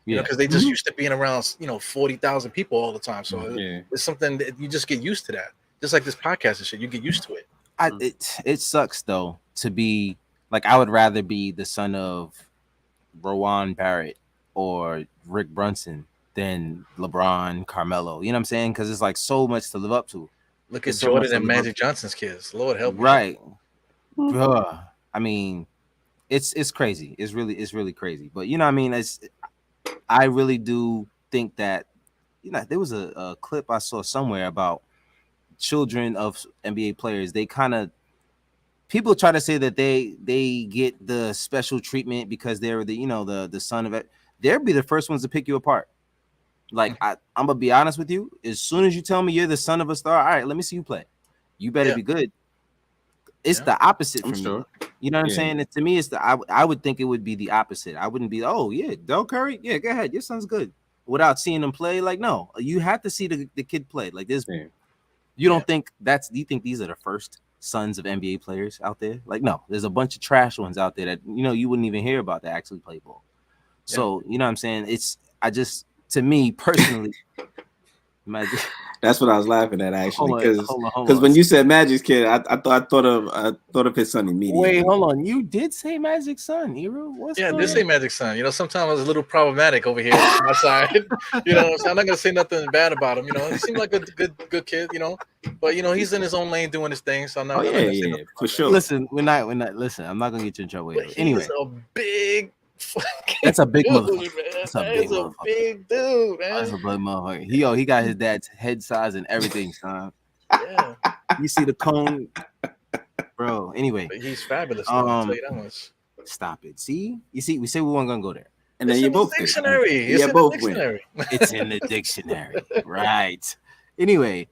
because they just used to being around 40,000 people all the time. So it's something that you just get used to that. Just like this podcast and shit, you get used to it. It sucks though to be like I would rather be the son of Rowan Barrett or Rick Brunson than LeBron, Carmelo. You know what I'm saying? Because it's like so much to live up to. Look at Jordan and Magic Johnson's kids. Lord help me. Right. I mean, it's crazy. It's really crazy. But I really do think that there was a clip I saw somewhere about children of NBA players. They kind of people try to say that they get the special treatment because they're the son of it. They'll be the first ones to pick you apart. Like I'm gonna be honest with you. As soon as you tell me you're the son of a star, all right, let me see you play. You better be good. It's the opposite from me. You know what I'm saying? And to me, it's I would think it would be the opposite. I wouldn't be, oh yeah, Del Curry, yeah, go ahead, your son's good. Without seeing him play, like no, you have to see the kid play. Like this, you don't think you think these are the first sons of NBA players out there? Like no, there's a bunch of trash ones out there that you wouldn't even hear about that actually play ball. So you know what I'm saying? To me personally, that's what I was laughing at actually, because when you said Magic's kid, I thought of his son immediately. Wait, hold on, you did say Magic's son, Hero? I did say Magic's son. Sometimes I was a little problematic over here on my side. So I'm not gonna say nothing bad about him. He seemed like a good kid. But he's in his own lane doing his thing. So I'm not. For sure. Listen, we're not. Listen, I'm not gonna get you in trouble. Anyway, he's a big. That's a big motherfucker. That's a big dude, man. That's a big motherfucker. He got his dad's head size and everything, son. Yeah. You see the cone, bro. Anyway, he's fabulous. I'll tell you that much. Stop it. See, we said we weren't gonna go there, and then you both dictionary. It's in the dictionary. It's in the dictionary, right? Anyway,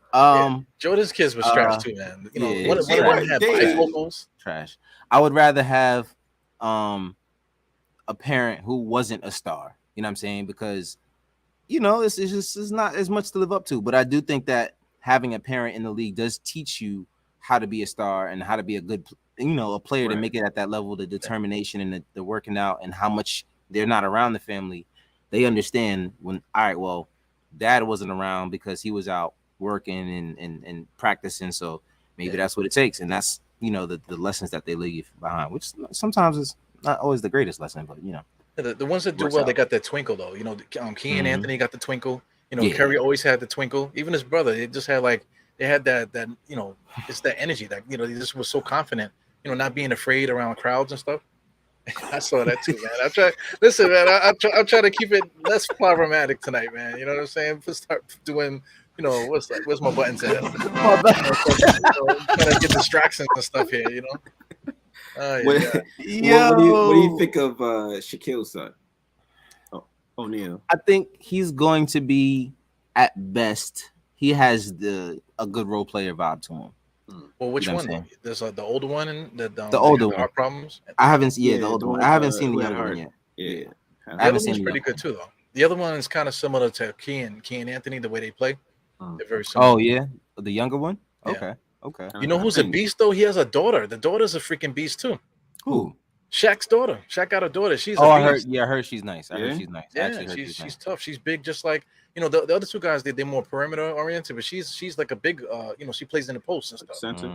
Jordan's kids was trash too, man. One of them had bifocals. Trash. I would rather have a parent who wasn't a star, you know what I'm saying? Because, it's not as much to live up to. But I do think that having a parent in the league does teach you how to be a star and how to be a good, a player to make it at that level, the determination and the working out and how much they're not around the family. They understand when, all right, well, dad wasn't around because he was out working and practicing. So maybe that's what it takes. And that's, the lessons that they leave behind, which sometimes is not always the greatest lesson, but the ones that do well, they got that twinkle though. Kean Anthony got the twinkle. Curry always had the twinkle. Even his brother, they just had they had that it's that energy that they just was so confident. Not being afraid around crowds and stuff. I saw that too, man. Listen, man. I'm trying to keep it less problematic tonight, man. You know what I'm saying? Let's start doing. Where's my buttons at? Trying to get distractions and stuff here. What do you think of Shaquille's son? O'Neal. I think he's going to be at best. He has a good role player vibe to him. Well, which one? There's the older one and the older one. Heart problems. I haven't seen the older one. I haven't seen the younger one yet. Yeah, I haven't seen. Pretty good too, though. The other one is kind of similar to Kean Anthony, the way they play. They're very similar. Oh yeah, the younger one. Yeah. Okay. You know who's a beast though? He has a daughter. The daughter's a freaking beast too. Who? Shaq's daughter. Shaq got a daughter. She's Oh, a I heard. beast. Yeah, I heard she's nice. I heard Yeah? she's nice. I Yeah, actually heard she's nice. tough. She's big, just like the other two guys. They're more perimeter oriented, but she's like a big. She plays in the post and stuff. Center.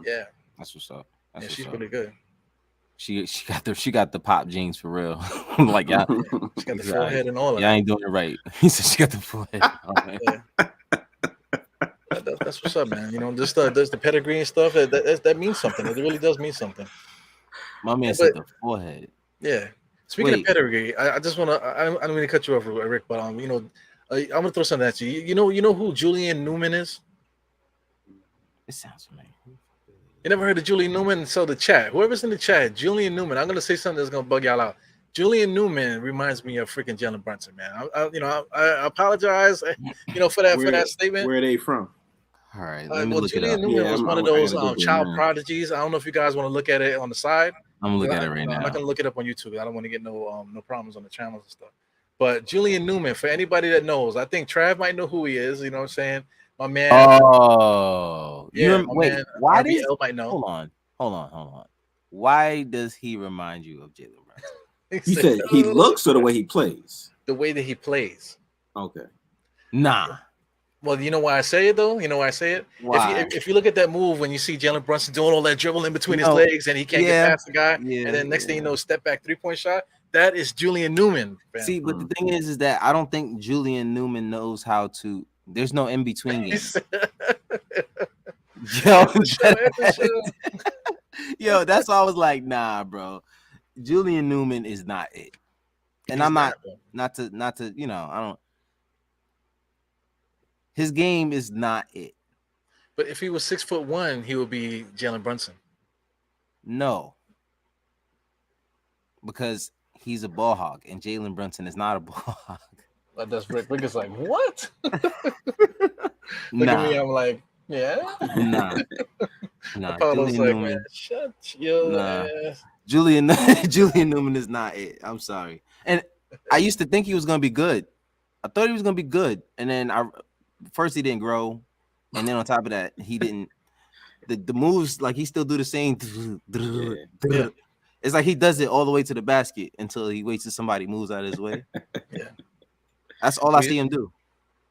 Yeah, That's what's up. yeah, she's really good. She got the pop jeans for real. Like yeah, She got the forehead and all of yeah, I that. ain't doing it right. He said she got the forehead. Oh, man. Yeah. That's what's up, man. Just the pedigree and stuff. That means something. It really does mean something. My man said the forehead. Yeah. Speaking of pedigree, I just want to. I don't mean to cut you off, Rick, but I'm gonna throw something at you. You know who Julian Newman is? It sounds familiar. You never heard of Julian Newman? So the chat, whoever's in the chat, Julian Newman. I'm gonna say something that's gonna bug y'all out. Julian Newman reminds me of freaking Jalen Brunson, man. I apologize, for that statement. Where are they from? All right, let me look Julian it up. Newman was one of those child prodigies. I don't know if you guys want to look at it on the side. I'm gonna look at it right now. I'm not gonna look it up on YouTube. I don't want to get no problems on the channels and stuff. But Julian Newman, for anybody that knows, I think Trav might know who he is. You know what I'm saying? My man. Oh, yeah. Wait, man, why RBL does? might know. Hold on. Why does he remind you of Jalen Brunson? You said he looks or the way he plays? The way that he plays. Okay. Nah. Well, you know why I say it though? You know why I say it? Why? If you look at that move when you see Jalen Brunson doing all that dribble in between his legs and he can't get past the guy, and then next thing you know, step back 3-point shot. That is Julian Newman. Fam. See, but the thing is that I don't think Julian Newman knows how to. There's no in between game. Yo, that's why I was like, nah, bro. Julian Newman is not it. And I'm not to I don't. His game is not it. But if he was 6'1", he would be Jalen Brunson. No. Because he's a ball hog, and Jalen Brunson is not a ball hog. That's Rick. Rick is like, what? Look Nah. at me, I'm like, yeah. Nah. Apollo's like, man, shut your ass. Julian Newman is not it. I'm sorry. And I used to think he was gonna be good. I thought he was gonna be good, and then first he didn't grow, and then on top of that, he didn't. The moves, like, he still do the same. Yeah. It's like he does it all the way to the basket until he waits till somebody moves out of his way. Yeah, that's all I see him do.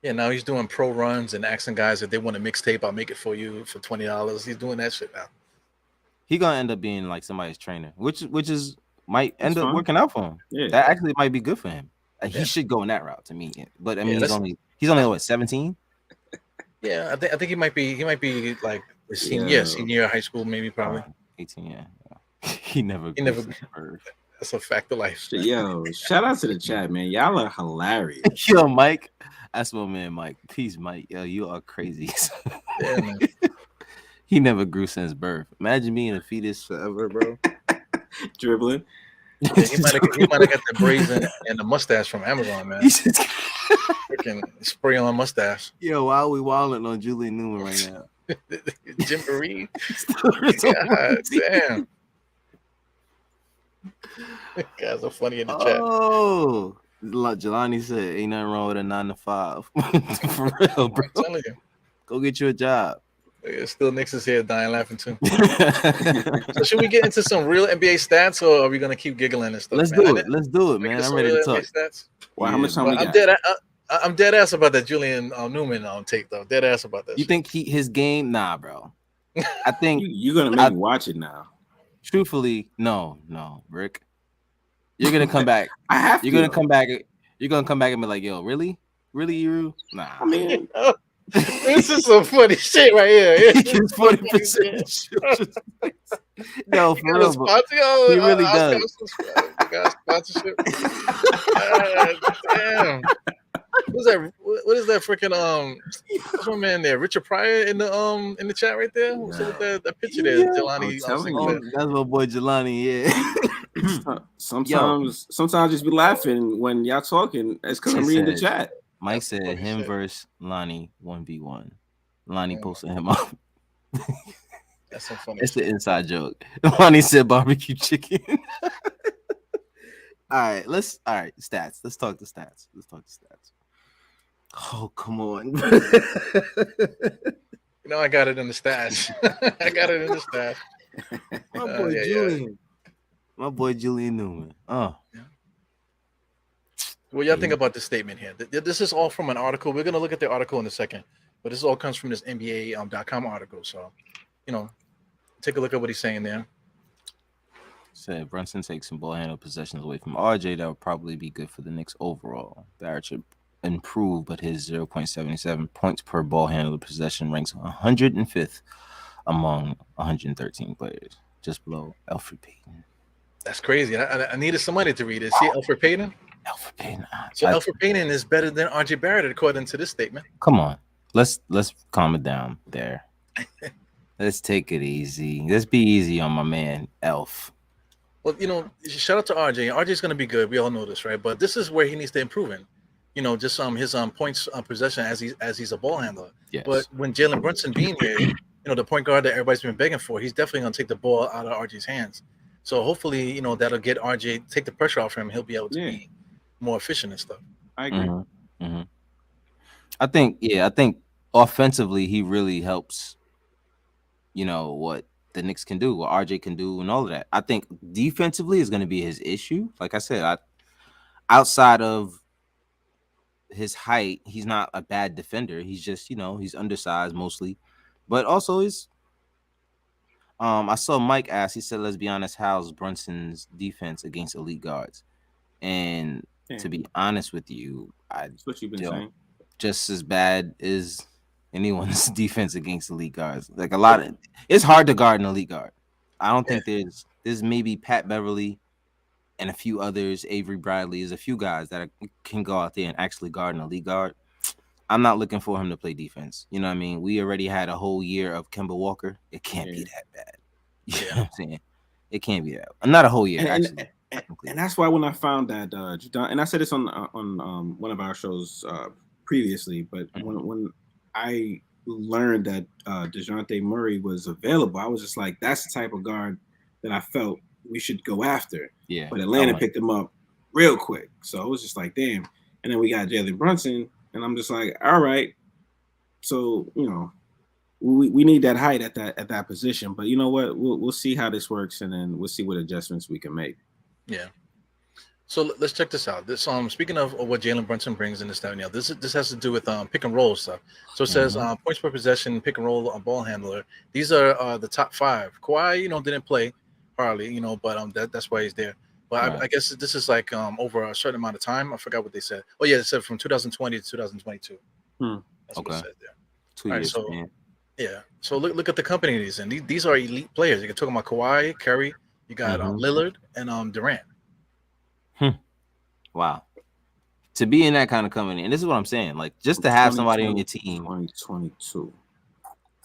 Yeah, now he's doing pro runs and asking guys if they want a mixtape, I'll make it for you for $20. He's doing that shit now. He gonna end up being like somebody's trainer, which is might end up working out for him. Yeah, that actually might be good for him. He should go in that route to me. But I mean, he's only what, 17? Yeah, I think he might be like senior high school, maybe probably 18. Yeah. He never. That's a fact of life. Yo, shout out to the chat, man. Y'all are hilarious. Yo, Mike. That's my man, Mike. Peace, Mike. Yo, you are crazy. Yeah, man. He never grew since birth. Imagine being a fetus forever, bro. Dribbling. Yeah, he might have got the braids and the mustache from Amazon, man. Freaking spray on mustache. Yo, why are we wilding on Julian Newman right now? Jim Reed. God damn. Guys are funny in the chat. Oh, Jelani said, "Ain't nothing wrong with a 9 to 5." For real, bro. I'm telling you. Go get you a job. Still Knicks is here dying laughing too. So should we get into some real NBA stats, or are we gonna keep giggling and stuff? Let's do it, man. I'm ready to talk. Stats? Well, how much time we got? I'm dead ass about that Julian Newman on tape though. Dead ass about that. You think his game? Nah, bro. I think you're gonna make me watch it now. Truthfully, no, Rick. You're gonna come back. I have to. You're gonna come back. You're gonna come back and be like, "Yo, really, Eru? Nah." I mean, this is some funny shit right here. It's 40%. No, for real, he really does. Sponsorship. Damn. What's that? What is that freaking what's my man there? Richard Pryor in the chat right there. What's with that picture there? Jelani. That's my boy Jelani. Yeah. Sometimes just be laughing when y'all talking. It's because I'm reading the chat. Mike said him versus Lonnie 1v1. Lonnie posted him up. That's so funny. It's the inside joke. Lonnie said barbecue chicken. All right, stats. Let's talk the stats. Oh, come on. I got it in the stash. My boy Julian. My boy Julian Newman. Oh. What y'all think about this statement here? This is all from an article. We're gonna look at the article in a second, but this all comes from this NBA.com article. So, take a look at what he's saying there. Said Brunson takes some ball handle possessions away from RJ. That would probably be good for the Knicks overall. Barrett should improve, but his 0.77 points per ball handle possession ranks 105th among 113 players, just below Elfrid Payton. That's crazy. I needed somebody to read it. See Elfrid Payton? Elfrid Payton. So Elfrid Payton is better than RJ Barrett according to this statement. Come on, let's calm it down there. Let's take it easy. Let's be easy on my man Elf. Well, shout out to RJ. RJ's going to be good. We all know this, right? But this is where he needs to improve in. Just his points possession as he's a ball handler. Yes. But when Jalen Brunson being here, the point guard that everybody's been begging for, he's definitely going to take the ball out of RJ's hands. So hopefully, that'll get RJ, take the pressure off him. He'll be able to be more efficient and stuff. I agree. Mm-hmm. Mm-hmm. I think offensively he really helps. What the Knicks can do, what RJ can do, and all of that. I think defensively is going to be his issue. Like I said, outside of his height, he's not a bad defender. He's just, he's undersized mostly, but also he's. I saw Mike ask. He said, "Let's be honest, how's Brunson's defense against elite guards?" And to be honest with you, That's what you've been saying. Just as bad as anyone's defense against elite guards. Like it's hard to guard an elite guard. I don't think there's maybe Pat Beverly and a few others, Avery Bradley, is a few guys that can go out there and actually guard an elite guard. I'm not looking for him to play defense. You know what I mean? We already had a whole year of Kemba Walker. It can't be that bad. You know what I'm saying? It can't be that. Not a whole year, actually. And that's why when I found that, and I said this on one of our shows previously, but when I learned that DeJounte Murray was available, I was just like, that's the type of guard that I felt we should go after. Yeah. But Atlanta picked him up real quick. So I was just like, damn. And then we got Jalen Brunson, and I'm just like, all right. So, we need that height at that position. But you know what? We'll see how this works, and then we'll see what adjustments we can make. Yeah. So let's check this out. This speaking of what Jalen Brunson brings in this stuff, this has to do with pick and roll stuff. So it says points per possession, pick and roll, ball handler. These are the top 5. Kawhi, didn't play hardly, but that's why he's there. But I guess this is like over a certain amount of time. I forgot what they said. Oh yeah, it said from 2020 to 2022. That's what it said there. 2 years. So yeah. So look at the company he's in. These are elite players. You can talk about Kawhi, Curry. You got Lillard and Durant. Wow. To be in that kind of company, and this is what I'm saying, like just to have somebody on your team. 2022.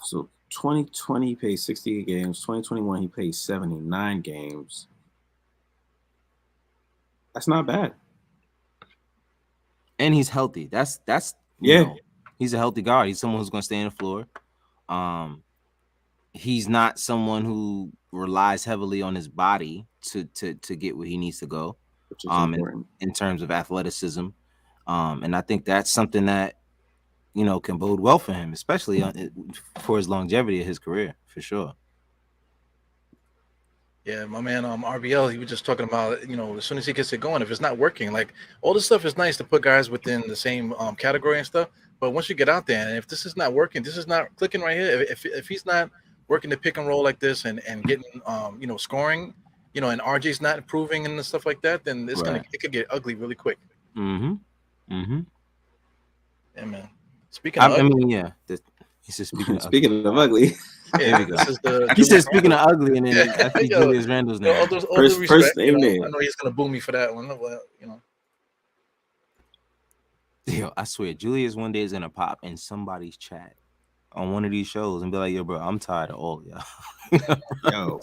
So 2020 he played 68 games. 2021 he played 79 games. That's not bad. And he's healthy. That's he's a healthy guard. He's someone who's going to stay on the floor. He's not someone who relies heavily on his body to get where he needs to go. Which is in terms of athleticism. And I think that's something that, can bode well for him, especially for his longevity of his career, for sure. Yeah, my man, RBL, he was just talking about, as soon as he gets it going, if it's not working, like all this stuff is nice to put guys within the same category and stuff. But once you get out there, and if this is not working, this is not clicking right here. If he's not working the pick and roll like this and getting, scoring, and RJ's not improving and stuff like that, then it could get ugly really quick. Mm-hmm. Yeah, man. Speaking of he said speaking of ugly. Yeah, he said speaking of ugly, and then I think Julius Randle's name. First name. I know he's gonna boo me for that one. Yo, I swear, Julius one day is gonna pop in somebody's chat on one of these shows and be like, "Yo, bro, I'm tired of all y'all." Yo,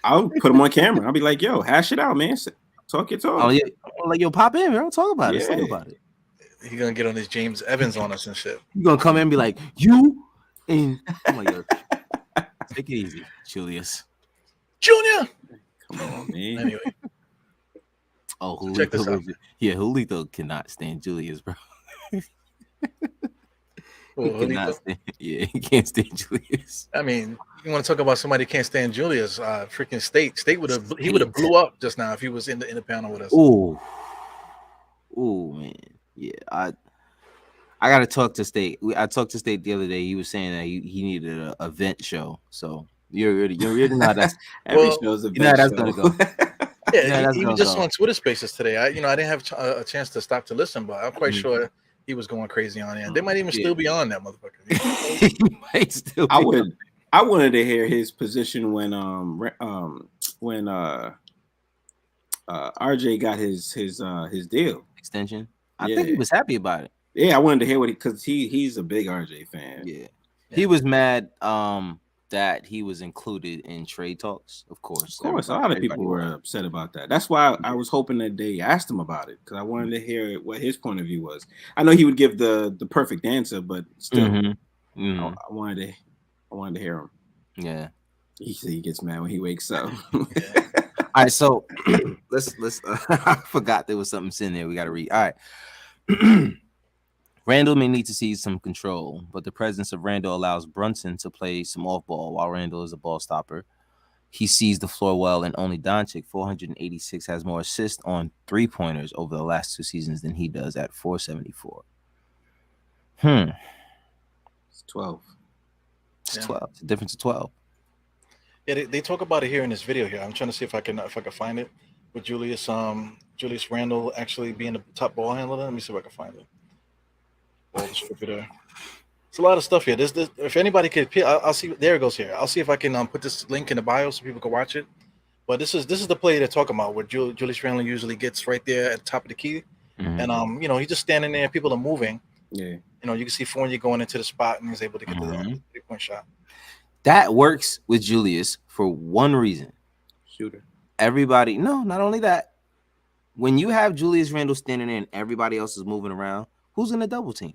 I'll put him on camera. I'll be like, "Yo, hash it out, man. Talk your talk." Oh yeah, like yo, pop in, bro. Talk about it. Talk about it. He's gonna get on his James Evans on us and shit. He's gonna come in and be like, "You," and I'm like, "Yo, take it easy, Julius Junior." Come on, man. Anyway. Oh, Julito cannot stand Julius, bro. Well, He cannot stand, yeah, he can't stand Julius. I mean, you want to talk about somebody who can't stand Julius? Freaking State would have he would have State. blew up just now if he was in the panel with us. Ooh, man, yeah. I gotta talk to State. I talked to State the other day. He was saying that he needed an event show. So you already know that's Every Well, show's a you know how big that's show. gonna go. Yeah, Yeah, that's he gonna was just go. on Twitter Spaces today. I didn't have a chance to stop to listen, but I'm quite Mhm. sure he was going crazy on there. They might even Yeah. still be on that motherfucker. He might still I be- would. I wanted to hear his position when RJ got his deal. extension. I Yeah. think he was happy about it. Yeah, I wanted to hear what because he's a big RJ fan. Yeah. He was mad that he was included in trade talks. Of course, Of course, a lot of people were was. upset about that. That's why I was hoping that they asked him about it because I wanted to hear what his point of view was. I know he would give the perfect answer, but still, I wanted to hear him. Yeah. He gets mad when he wakes up. All right, so let's I forgot there was something in there we got to read. All right. Randle may need to seize some control, but the presence of Randle allows Brunson to play some off ball while Randle is a ball stopper. He sees the floor well, and only Doncic, 486, has more assists on 3-pointers over the last 2 seasons than he does at 474. It's 12. It's 12. It's a difference of 12. Yeah, they talk about it here in this video here. I'm trying to see if I can find it with Julius Randle actually being the top ball handler. Let me see if I can find it. Ball distributor. It's a lot of stuff here. This if anybody could, I'll see. There it goes here. I'll see if I can put this link in the bio so people can watch it. But this is the play they're talking about where Julius Randle usually gets right there at the top of the key, and he's just standing there. People are moving. Yeah. You can see Fournier going into the spot and he's able to get the 3-point shot. That works with Julius for one reason. Shooter. Everybody, no, not only that. When you have Julius Randle standing there and everybody else is moving around, who's in the double team?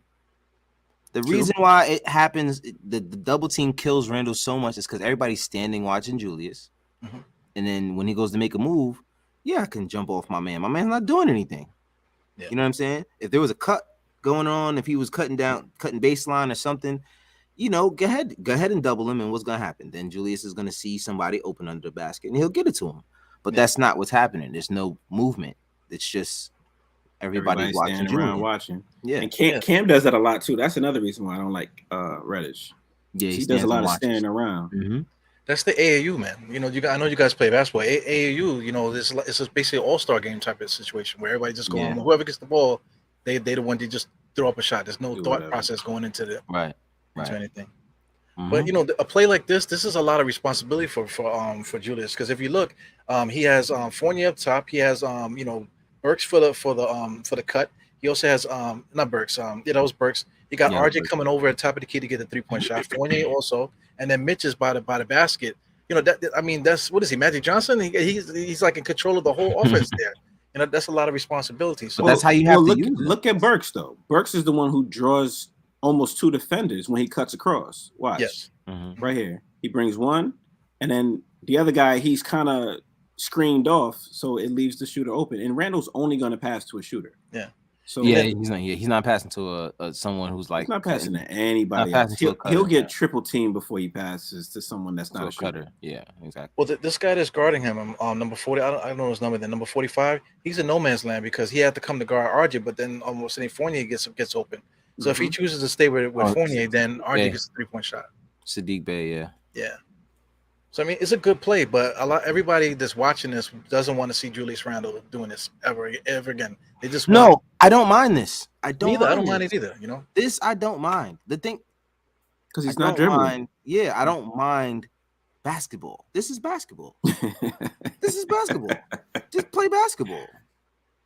The reason why it happens, the double team kills Randle so much is because everybody's standing watching Julius. And then when he goes to make a move, I can jump off my man. My man's not doing anything. Yeah. You know what I'm saying? If there was a cut going on, if he was cutting baseline or something, go ahead and double him. And what's going to happen? Then Julius is going to see somebody open under the basket and he'll get it to him. But that's not what's happening. There's no movement. It's just everybody's watching around watching. Yeah. And Cam does that a lot too. That's another reason why I don't like Reddish. Yeah, he does a lot of standing around. That's the AAU, man. I know you guys play basketball. AAU, it's just basically an all-star game type of situation where everybody just going, whoever gets the ball, they the one to just throw up a shot. There's no thought process going into into anything. But a play like this is a lot of responsibility for Julius, because if you look, he has Fournier up top. He has Burks for the cut. He also has not Burks. That was Burks. He got RJ coming over at the top of the key to get the 3-point shot. Fournier also, and then Mitch is by the basket. That's what is he? Magic Johnson. He's like in control of the whole offense there. That's a lot of responsibility. So that's how you have to use it. Look at Burks though. Burks is the one who draws almost 2 defenders when he cuts across. Watch. Yes. Right here. He brings one, and then the other guy, he's kind of screened off, so it leaves the shooter open. And Randall's only going to pass to a shooter. Yeah. So he's not passing to someone who's like, he's not passing to anybody else. He'll get triple team before he passes to someone that's not a cutter. Yeah, exactly. Well, this guy that's guarding him, number 40, I don't know his number. Then number 45, he's in no man's land because he had to come to guard RJ, but then almost any Fournier gets open. So if he chooses to stay with Fournier, then RJ gets a 3-point shot. Sadiq Bey, yeah. So it's a good play, but everybody that's watching this doesn't want to see Julius Randle doing this ever again. They just I don't mind this. I don't mind it either. This I don't mind. The thing, because he's not dribbling. I don't mind basketball. This is basketball. This is basketball. Just play basketball.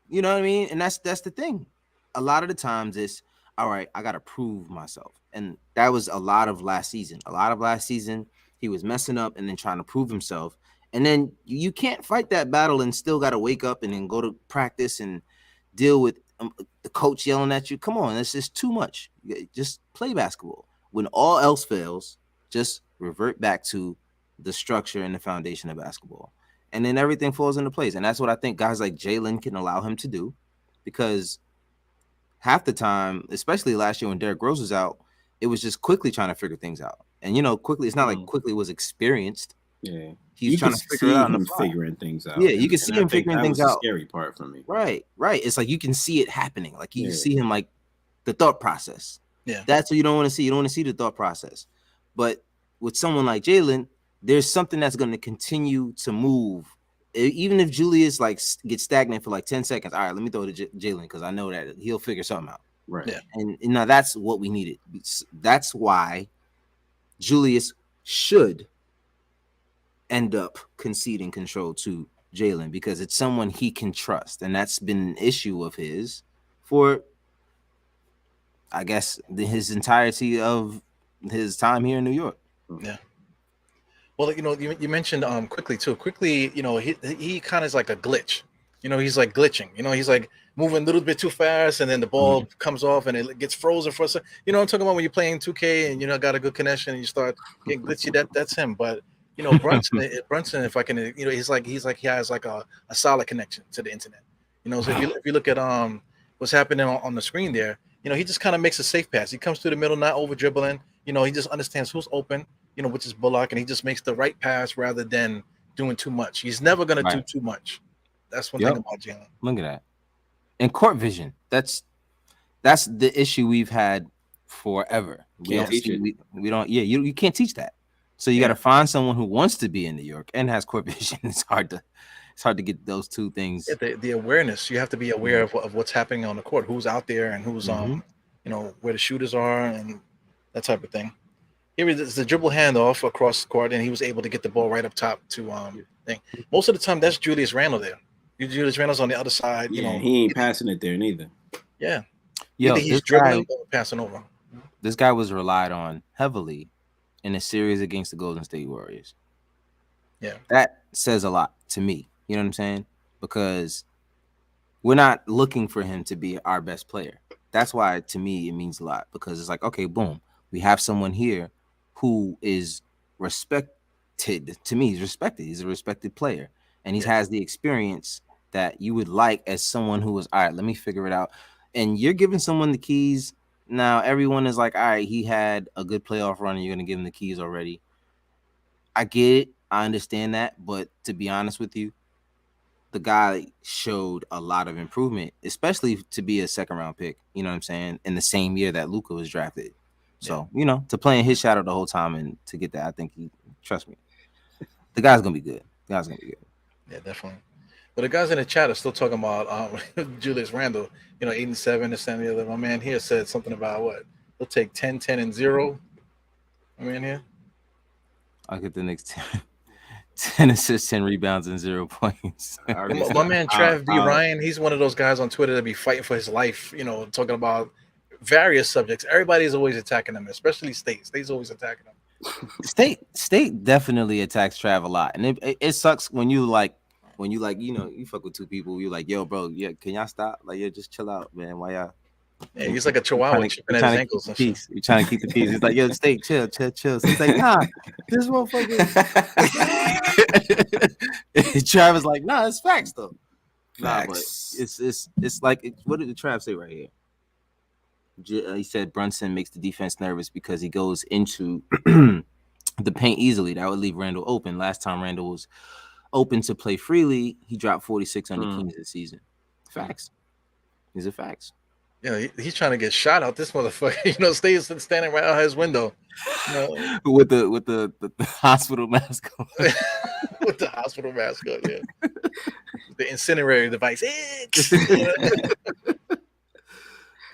You know what I mean? And that's the thing. A lot of the times it's all right. I got to prove myself, and that was a lot of last season. He was messing up and then trying to prove himself. And then you can't fight that battle and still got to wake up and then go to practice and deal with the coach yelling at you. Come on, it's just too much. Just play basketball. When all else fails, just revert back to the structure and the foundation of basketball. And then everything falls into place. And that's what I think guys like Jalen can allow him to do, because half the time, especially last year when Derrick Rose was out, It was just quickly trying to figure things out. And quickly, it's not like quickly was experienced. Yeah, He's trying to figure it out on the fly. figuring things out. Yeah, you can see him figuring things out. The scary part for me. Right. It's like you can see it happening. Like you see him like the thought process. Yeah, that's what you don't want to see. You don't want to see the thought process. But with someone like Jalen, there's something that's going to continue to move. Even if Julius like gets stagnant for like 10 seconds, all right, let me throw it to Jalen because I know that he'll figure something out. Right. Yeah. And now that's what we needed. That's why Julius should end up conceding control to Jalen because it's someone he can trust. And that's been an issue of his for, I guess, his entirety of his time here in New York. Yeah. Well, you mentioned quickly too. Quickly, he kind of is like a glitch. He's like glitching. He's like moving a little bit too fast, and then the ball comes off, and it gets frozen for a second. I'm talking about when you're playing 2K and got a good connection, and you start getting glitchy. That's him. But Brunson, if I can, he's like he has like a solid connection to the internet. So if you look at what's happening on the screen there, he just kind of makes a safe pass. He comes through the middle, not over dribbling. He just understands who's open. Which is Bullock, and he just makes the right pass rather than doing too much. He's never going to do too much. That's one thing about Jalen. Look at that. And court vision. That's the issue we've had forever. We don't teach it. We don't. Yeah, you can't teach that. So you got to find someone who wants to be in New York and has court vision. It's hard to get those two things. Yeah, the awareness. You have to be aware of what's happening on the court, who's out there, and who's where the shooters are, and that type of thing. Here is the dribble handoff across the court, and he was able to get the ball right up top to thing. Most of the time, that's Julius Randle there. Julius Randle's on the other side. He ain't passing it there neither. Yeah. Yo, he's dribbling or passing over. This guy was relied on heavily in a series against the Golden State Warriors. Yeah. That says a lot to me. You know what I'm saying? Because we're not looking for him to be our best player. That's why, to me, it means a lot. Because it's like, okay, boom. We have someone here who is respected. To me, he's respected. He's a respected player, and he has the experience that you would like as someone who was, all right, let me figure it out. And you're giving someone the keys. Now everyone is like, all right, he had a good playoff run, and you're going to give him the keys already. I get it. I understand that. But to be honest with you, the guy showed a lot of improvement, especially to be a second-round pick, you know what I'm saying, in the same year that Luka was drafted. So, to play in his shadow the whole time and to get that, I think trust me, the guy's going to be good. Yeah, definitely. But the guys in the chat are still talking about Julius Randle, 8 and 7, this and the other. My man here said something about what? He'll take 10, 10, and 0. My man here. I'll get the next 10 assists, 10 rebounds, and 0 points. My man Trav B. Ryan, he's one of those guys on Twitter that be fighting for his life, talking about various subjects. Everybody's always attacking him, especially State. State's always attacking him. State definitely attacks Trav a lot, and it sucks when you you fuck with two people. You're like, yo, bro, can y'all stop? Like, just chill out, man. Why y'all? Yeah, he's like a chihuahua chipping at his ankles. You're trying to keep the peace. He's like, yo, State, chill. So he's like, nah, this motherfucker. Trav is like, nah, it's facts though. Nah, but it's like, what did the Trav say right here? He said Brunson makes the defense nervous because he goes into the paint easily. That would leave Randle open. Last time Randle was open to play freely, he dropped 46 on the Kings this season. Facts. These are facts. Yeah, he's trying to get shot out. This motherfucker, stays standing right out his window, with the hospital mask on. With the hospital mask on, yeah. The incendiary device.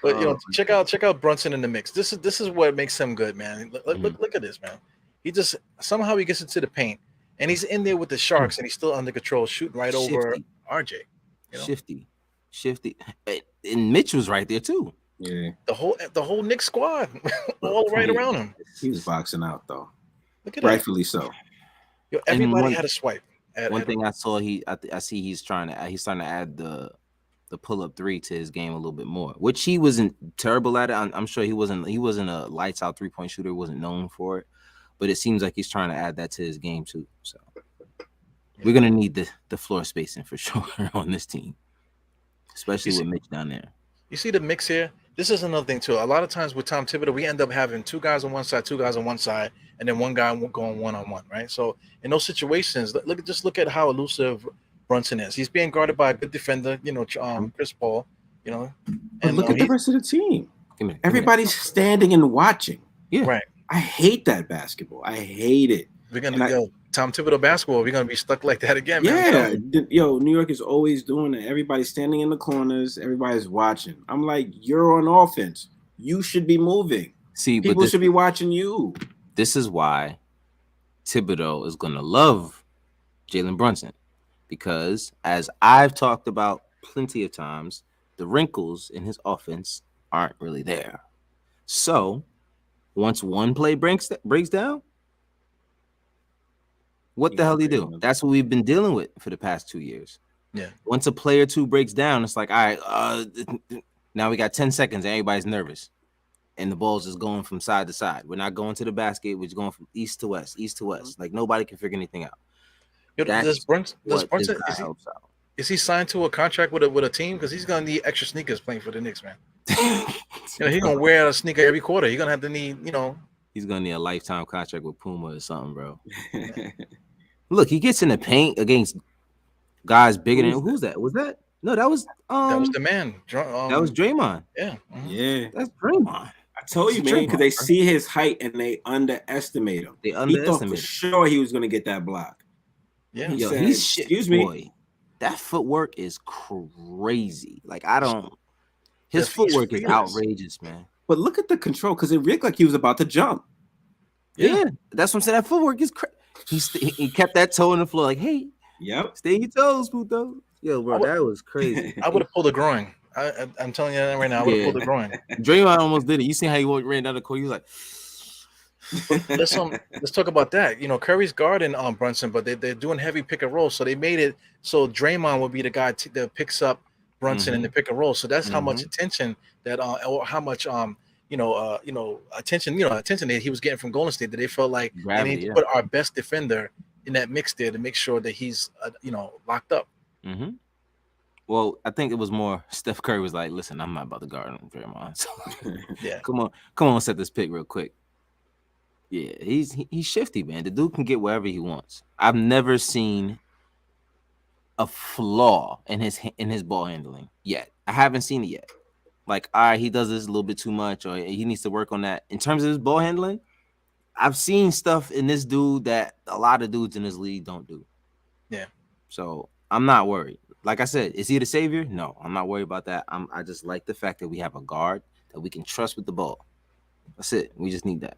But check out Brunson in the mix. This is what makes him good, man. Look at this, man. He just somehow he gets into the paint, and he's in there with the Sharks, and he's still under control, shooting right over RJ. Shifty, and Mitch was right there too. Yeah, the whole Knicks squad, all right around him. He was boxing out though. Look at rightfully so. Everybody had a swipe. One thing I saw, I see he's starting to add the pull-up three to his game a little bit more, which he wasn't terrible at it. I'm sure he wasn't a lights out 3-point shooter, wasn't known for it, but it seems like he's trying to add that to his game too. So we're gonna need the floor spacing for sure on this team, especially with Mitch down there. You see the mix here. this is another thing too. A lot of times with Tom Thibodeau, we end up having two guys on one side, and then one guy going one-on-one, right? So in those situations, look at how elusive Brunson is. He's being guarded by a good defender, Chris Paul, But look at the rest of the team. Everybody's standing and watching. Yeah, right. I hate that basketball. I hate it. We're gonna go Tom Thibodeau basketball. We're gonna be stuck like that again, man. Yeah, New York is always doing it. Everybody's standing in the corners. Everybody's watching. I'm like, you're on offense. You should be moving. See, people should be watching you. This is why Thibodeau is gonna love Jalen Brunson, because as I've talked about plenty of times, the wrinkles in his offense aren't really there. So once one play breaks down, what the hell do you do? That's what we've been dealing with for the past 2 years. Yeah. Once a play or two breaks down, it's like, all right, now we got 10 seconds and everybody's nervous. And the ball's just going from side to side. We're not going to the basket. We're just going from east to west. Like nobody can figure anything out. Does Brunson is he signed to a contract with a team? Because he's gonna need extra sneakers playing for the Knicks, man. He's gonna wear a sneaker every quarter. He's gonna have to need, He's gonna need a lifetime contract with Puma or something, bro. Look, he gets in the paint against guys bigger than who's that? Was that? No, that was the man. That was Draymond. Yeah. Yeah. That's Draymond. I told you, man, because they see his height and they underestimate him. He thought for sure he was gonna get that block. Yeah. He said, excuse me. Boy, that footwork is crazy. Like his footwork is outrageous, man. But look at the control, because it looked like he was about to jump. Yeah, that's what I'm saying. That footwork is crazy. He kept that toe in the floor, like, hey, stay on your toes, puto. Yo, bro, that was crazy. I would have pulled a groin. I'm telling you that right now. I would have pulled a groin. Draymond almost did it. You seen how he ran down the court? He was like, let's talk about that. Curry's guarding Brunson, but they're doing heavy pick and roll, so they made it so Draymond would be the guy that picks up Brunson in the pick and roll. So that's how much attention that or how much attention that he was getting from Golden State, that they felt like they need to put our best defender in that mix there to make sure that he's locked up. Mm-hmm. Well, I think it was more Steph Curry was like, listen, I'm not about to guard him, Draymond. So come on, set this pick real quick. Yeah, he's shifty, man. The dude can get wherever he wants. I've never seen a flaw in his ball handling yet. I haven't seen it yet. Like, all right, he does this a little bit too much, or he needs to work on that. In terms of his ball handling, I've seen stuff in this dude that a lot of dudes in this league don't do. Yeah. So I'm not worried. Like I said, is he the savior? No, I'm not worried about that. I just like the fact that we have a guard that we can trust with the ball. That's it. We just need that.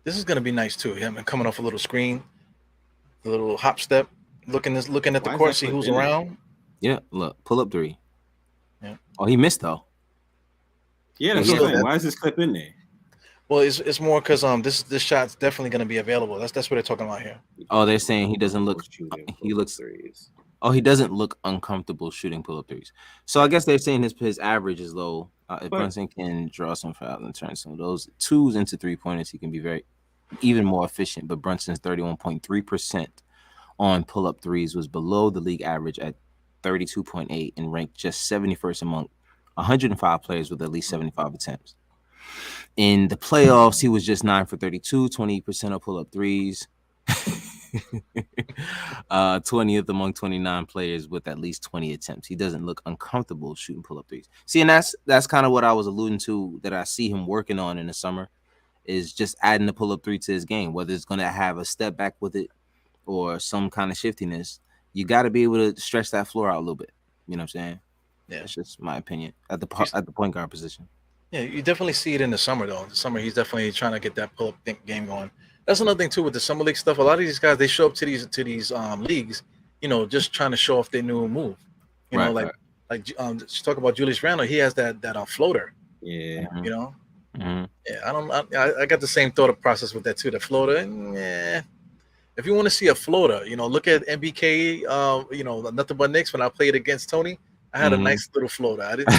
This is gonna be nice too. Him coming off a little screen, a little hop step, looking at the court, see who's around. Yeah, look, pull up three. Yeah. Oh, he missed though. Yeah, that's what I'm saying. Why is this clip in there? Well, it's more because this shot's definitely gonna be available. That's what they're talking about here. Oh, they're saying he doesn't look. He looks threes. Oh, he doesn't look uncomfortable shooting pull-up threes. So I guess they're saying his average is low. If Brunson can draw some fouls and turn some of those twos into 3-pointers, he can be even more efficient. But Brunson's 31.3% on pull-up threes was below the league average at 32.8 and ranked just 71st among 105 players with at least 75 attempts. In the playoffs, he was just 9 for 32, 28% of pull-up threes. 20th among 29 players with at least 20 attempts. He doesn't look uncomfortable shooting pull-up threes. See, and that's kind of what I was alluding to, that I see him working on in the summer, is just adding the pull-up three to his game, whether it's going to have a step back with it or some kind of shiftiness. You got to be able to stretch that floor out a little bit. You know what I'm saying? Yeah, that's just my opinion at the point guard position. Yeah, you definitely see it in the summer though. In the summer, he's definitely trying to get that pull-up game going. That's another thing too with the summer league stuff. A lot of these guys, they show up to these leagues, just trying to show off their new move. Just talk about Julius Randle. He has that floater. Yeah. Mm-hmm. Yeah. I got the same thought process with that too. The floater. Yeah. If you want to see a floater, look at NBK. Nothing but Knicks. When I played against Tony, I had a nice little floater. I didn't.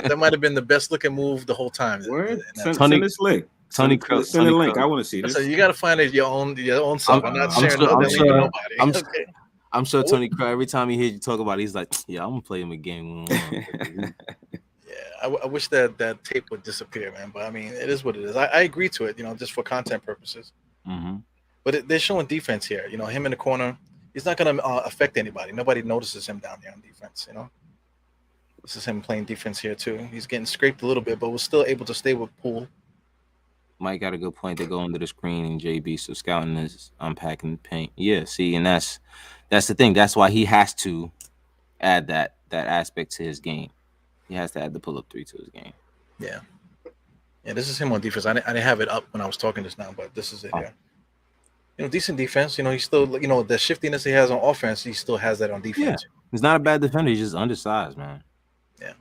That might have been the best looking move the whole time. Send this link. Tony send a link. I want to see this. So you got to find it your own self. I'm not sharing nothing with nobody. I'm sure Tony Crow, every time he hears you talk about it, he's like, yeah, I'm gonna play him a game. Yeah, I wish that tape would disappear, man. But I mean, it is what it is. I agree to it, just for content purposes. Mm-hmm. But they're showing defense here. Him in the corner, he's not going to affect anybody. Nobody notices him down there on defense. This is him playing defense here too. He's getting scraped a little bit, but was still able to stay with Poole. Mike got a good point. They go under the screen and JB, so scouting is unpacking the paint. Yeah, see, and that's the thing. That's why he has to add that aspect to his game. He has to add the pull-up three to his game. Yeah. This is him on defense. I didn't have it up when I was talking just now, but this is it. Yeah. Decent defense. He's still, the shiftiness he has on offense, he still has that on defense. Yeah. He's not a bad defender. He's just undersized, man. Yeah.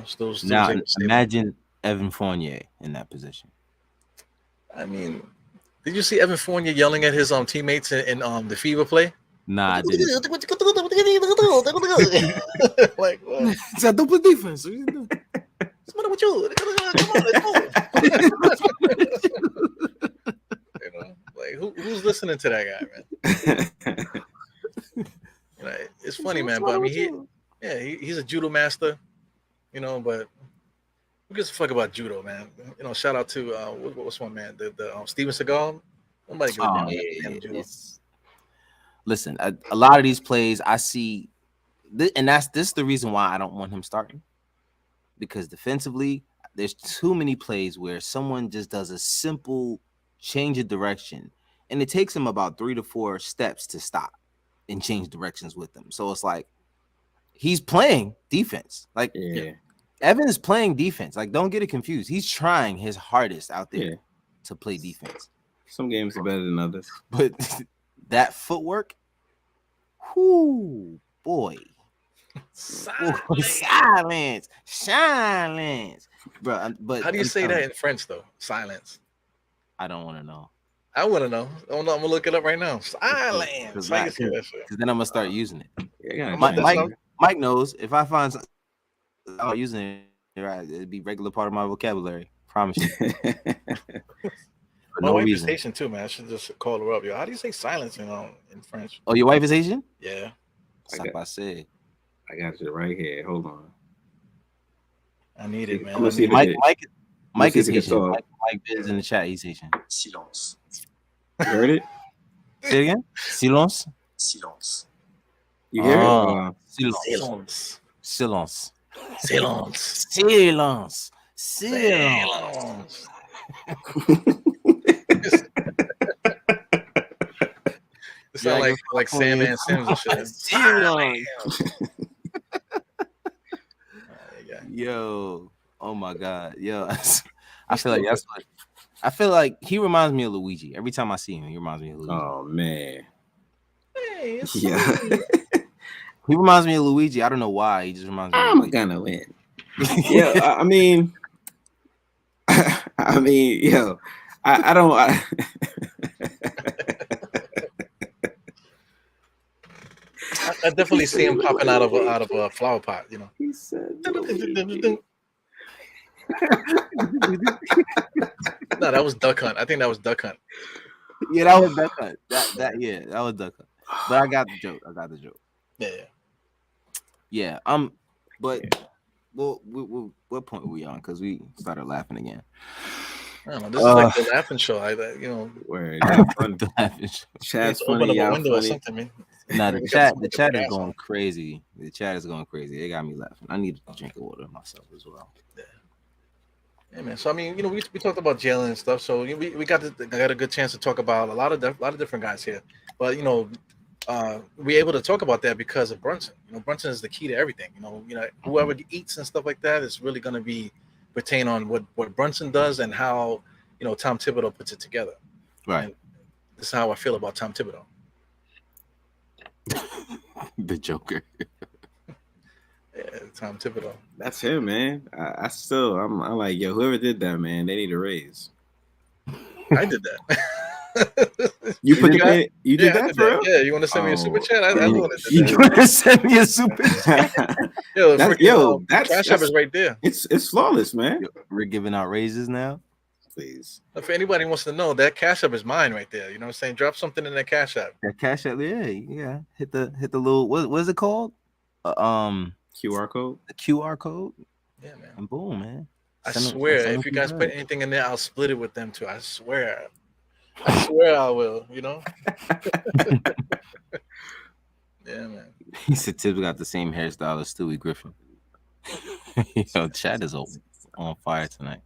Still now imagine Evan Fournier in that position. I mean, did you see Evan Fournier yelling at his teammates in the FIBA play? Nah, I didn't. Like, what? It's a double defense. What's the matter with you? Come on, let's go. Like who's listening to that guy, man? It's funny, man. But I mean, he's a judo master, but who gives a fuck about judo, man? Shout out to what's one man, the Steven Seagal. Nobody gives a damn judo. Listen, a lot of these plays I see, and this is the reason why I don't want him starting, because defensively, there's too many plays where someone just does a simple change of direction, and it takes him about 3 to 4 steps to stop and change directions with them. So it's like he's playing defense. Like Evan is playing defense. Like, don't get it confused. He's trying his hardest out there to play defense. Some games are better than others, but that footwork, whoo, boy. Silence, bro. But how do you say that in French though? Silence. I don't want to know. I want to know. I'm gonna look it up right now. Silence. Because then I'm gonna start using it. Yeah, Mike knows if I find something I'm using it, right, it'd be regular part of my vocabulary. Promise you. My wife is Haitian too, man. I should just call her up. Yo, how do you say silence in French? Oh, your wife is Asian? Yeah. I got you right here. Hold on. I need it, man. Mike is Haitian. Mike is in the chat. He's Haitian. Silence. You heard it? Say it again. Silence. Silence. You hear it? Silence. Silence. Silence. Silence. Silence. It sounds like Sandman Sims and shit. Yo, oh my God, yo, I feel like he reminds me of Luigi. Every time I see him, he reminds me of Luigi. Oh man, hey, yeah, he reminds me of Luigi. I don't know why. He just reminds me. I'm gonna win. Yeah, I mean, yo, I don't. I definitely see him popping out of a flower pot, He said, no, that was Duck Hunt. I think that was Duck Hunt. Yeah, that was Duck Hunt. That was Duck Hunt. But I got the joke. Yeah. But well, what point were we on? Because we started laughing again. I don't know. This is like the laughing show. Word. The laughing show. Chat's open funny. up a Y'all window or funny. something, man. Nah, the chat is going crazy. The chat is going crazy. They got me laughing. I need to drink water myself as well. Yeah, man. So I mean, we talked about Jalen and stuff. So we got a good chance to talk about a lot of different guys here. But we're able to talk about that because of Brunson. Brunson is the key to everything. Whoever eats and stuff like that is really going to be pertain on what Brunson does and how Tom Thibodeau puts it together. Right. And this is how I feel about Tom Thibodeau. The Joker. Yeah, Tom Thibodeau. That's him, man. I'm like, yo, whoever did that, man, they need a raise. I did that. You put you did that for real? Yeah, you want to send me a super chat? I want to You want to send me a super chat? That's Cash App is right there. It's flawless, man. We're giving out raises now. Please. If anybody wants to know, that Cash App is mine right there. You know what I'm saying? Drop something in that Cash App. That Cash App, yeah. Hit the little what is it called? QR code. The QR code, Yeah, man. and boom, man. I Send 'em- swear, send 'em if you some guys put bread. anything in there, I'll split it with them too. I swear. I swear I will, you know? Yeah, man. He said Tibbs got the same hairstyle as Stewie Griffin. Yo, Chad is on fire tonight.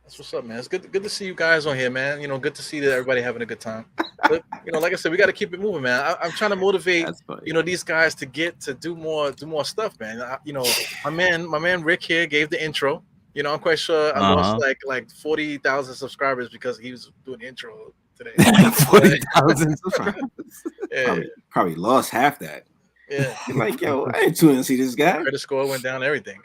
That's what's up, man. It's good to see you guys on here, man. You know, good to see that everybody having a good time. But you know, like I said, we got to keep it moving, man. I'm trying to motivate, That's funny. you know, these guys to get to do more stuff, man. You know, my man Rick here gave the intro. You know, I'm quite sure I lost like 40,000 subscribers because he was doing the intro today. 40,000 subscribers. Yeah, Probably lost half that. yeah. Like, yo, I ain't tuning to see this guy. Credit score went down, everything.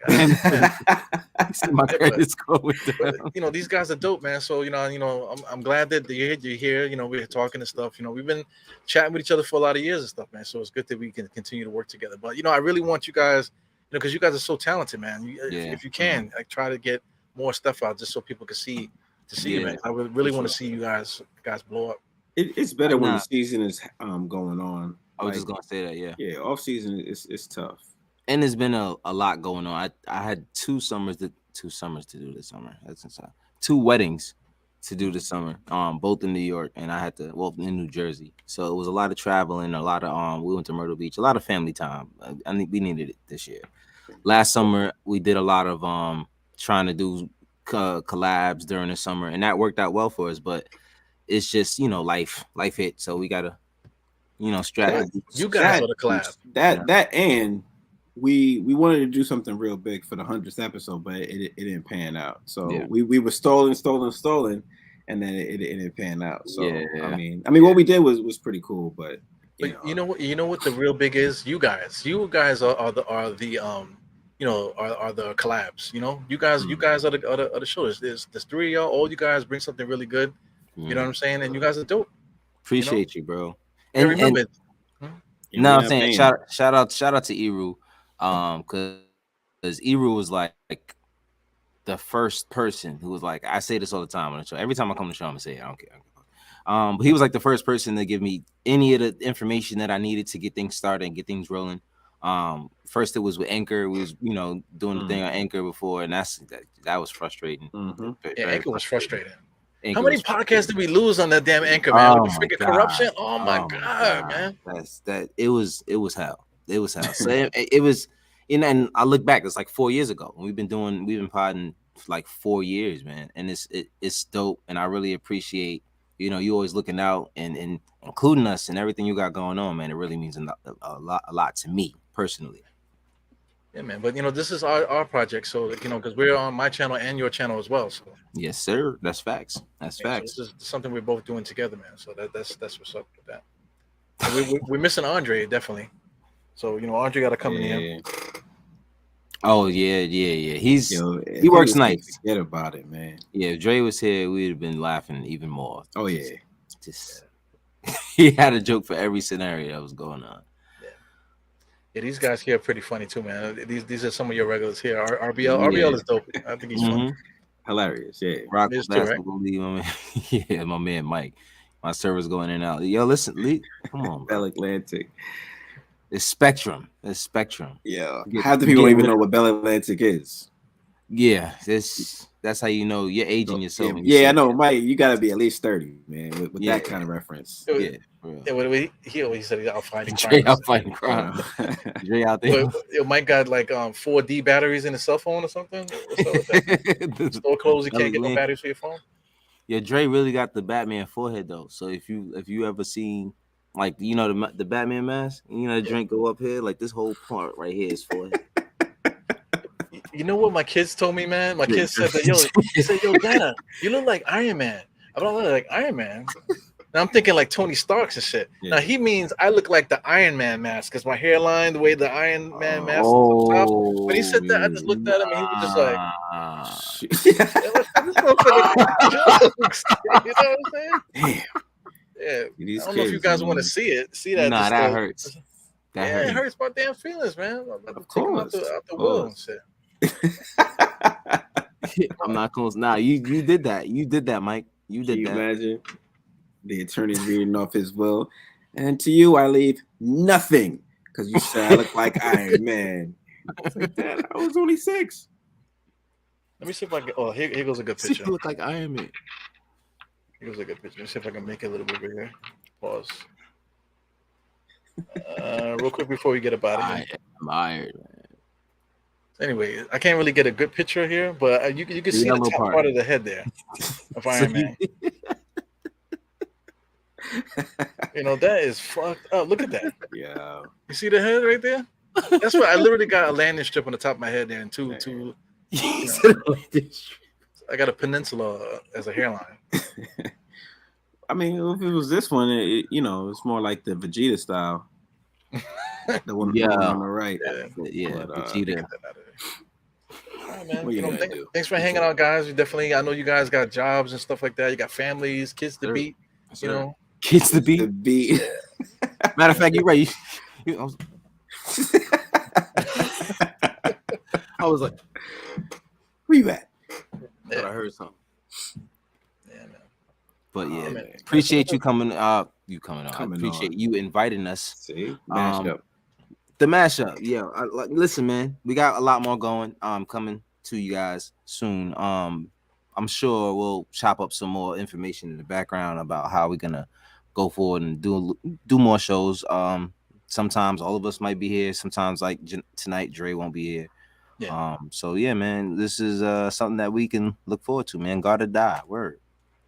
My credit score was down. But, you know, these guys are dope, man. So you know, I'm glad that you're here. You know, we're talking and stuff. You know, we've been chatting with each other for a lot of years and stuff, man. So it's good that we can continue to work together. But you know, I really want you guys, you know, because you guys are so talented, man. If you can, like, try to get more stuff out just so people can see you, man. I would really want to see you guys blow up. It's better when the season is going on. I was just gonna say that, yeah. Yeah, off season is tough. And there's been a lot going on. I had two summers to do this summer. That's insane. 2 weddings to do this summer. Both in New York, and I had to in New Jersey. So it was a lot of traveling, a lot of we went to Myrtle Beach, a lot of family time. I think we needed it this year. Last summer we did a lot of trying to do collabs during the summer, and that worked out well for us. But it's just, you know, life hit, so we gotta, you know, strategy. You guys are the collab. That and we wanted to do something real big for the 100th episode, but it didn't pan out. So we were stolen, and then it didn't pan out. So yeah. I mean what we did was pretty cool, but you know what the real big is? You guys are the you know, are the collabs. You know, you guys are the shows. There's 3 of y'all. All you guys bring something really good. You know what I'm saying? And you guys are dope. Appreciate you, bro. And remember, no, I'm saying shout out to Eru, because Eru was like the first person who was like, I say this all the time on the show. Every time I come to the show, I'm gonna say it. I don't care. But he was like the first person to give me any of the information that I needed to get things started and get things rolling. First it was with Anchor. We was, you know, doing the thing on Anchor before, and that was frustrating. Yeah, Anchor was frustrating. How many podcasts did we lose on that damn Anchor, man? With the freaking corruption. Oh my god, man. It was hell. It was hell. So it was, you know, and I look back, it's like 4 years ago. We've been podding for like 4 years, man. And it's dope. And I really appreciate, you know, you always looking out and including us and everything you got going on, man. It really means a lot to me personally. Yeah, man. But you know, this is our project, so you know, because we're on my channel and your channel as well. So yes, sir. That's facts. That's facts. So this is something we're both doing together, man. So that's what's up with that. And we're missing Andre, definitely. So you know, Andre got to come in here. Oh yeah. He works nights. Forget about it, man. Yeah, if Dre was here, we'd have been laughing even more. Oh yeah. Just he had a joke for every scenario that was going on. Yeah, these guys here are pretty funny too, man. These are some of your regulars here. RBL is dope. I think he's funny. Hilarious, yeah. Rock basketball league, my man. Yeah, my man Mike. My server's going in and out. Yo, listen, Lee, come on, Bell Atlantic. It's Spectrum. Yeah, half the people don't even know what Bell Atlantic is. Yeah, that's how you know you're aging yourself. Yeah, I know, Mike. You got to be at least 30, man, with that kind of reference. Yeah. He always said he's out fighting crime. Out fighting crime. Dre out there. Mike got like 4D batteries in his cell phone or something. What's up with that? Store closed, you can't get no batteries for your phone. Yeah, Dre really got the Batman forehead though. So if you ever seen, like, you know, the Batman mask, you know, the drink go up here, like this whole part right here is forehead. You know what my kids told me, man? My kids said that, yo, Dad, you look like Iron Man. I don't look like Iron Man. Now I'm thinking like Tony Stark's and shit. Yeah. Now he means I look like the Iron Man mask because my hairline, the way the Iron Man mask is on top. When he said that, I just looked at him and he was just like, this motherfucker jokes. You know what I'm saying? Damn. Yeah. I don't know if you guys want to see it. See that? Nah, that hurts. It hurts my damn feelings, man. Of course. Out the will and shit. I'm not close. Nah, you did that. You did that, Mike. You did that. Imagine the attorney's reading off his will, and to you I leave nothing. because you said I look like Iron Man. It's like that. I was only 6. Let me see if I can. Oh, here goes a good picture. You look like Iron Man. Here goes a good picture. Let's see if I can make it a little bit bigger. Pause. Real quick before we get up out of here. I'm Iron Man. Anyway, I can't really get a good picture here, but you can see the top part of the head there of Iron Man. You know, that is fucked up. Look at that. Yeah. You see the head right there? That's what I literally got a landing strip on the top of my head there, and two. I got a peninsula as a hairline. I mean, if it was this one, it's more like the Vegeta style. The one on the right. Yeah, Vegeta. All right, man. Thanks for hanging out, guys. I know you guys got jobs and stuff like that. You got families, kids to beat. You know, kids to beat. Matter of fact, you're right. I was like, where you at? But I heard something. Yeah, man. But yeah, appreciate you coming up. I appreciate you inviting us. See, mashup. The mashup. Yeah, listen, man. We got a lot more going. Coming to you guys soon. I'm sure we'll chop up some more information in the background about how we're gonna go forward and do more shows. Sometimes all of us might be here. Sometimes, like tonight, Dre won't be here. Yeah. So yeah, man, this is something that we can look forward to, man. Gotta die. Word.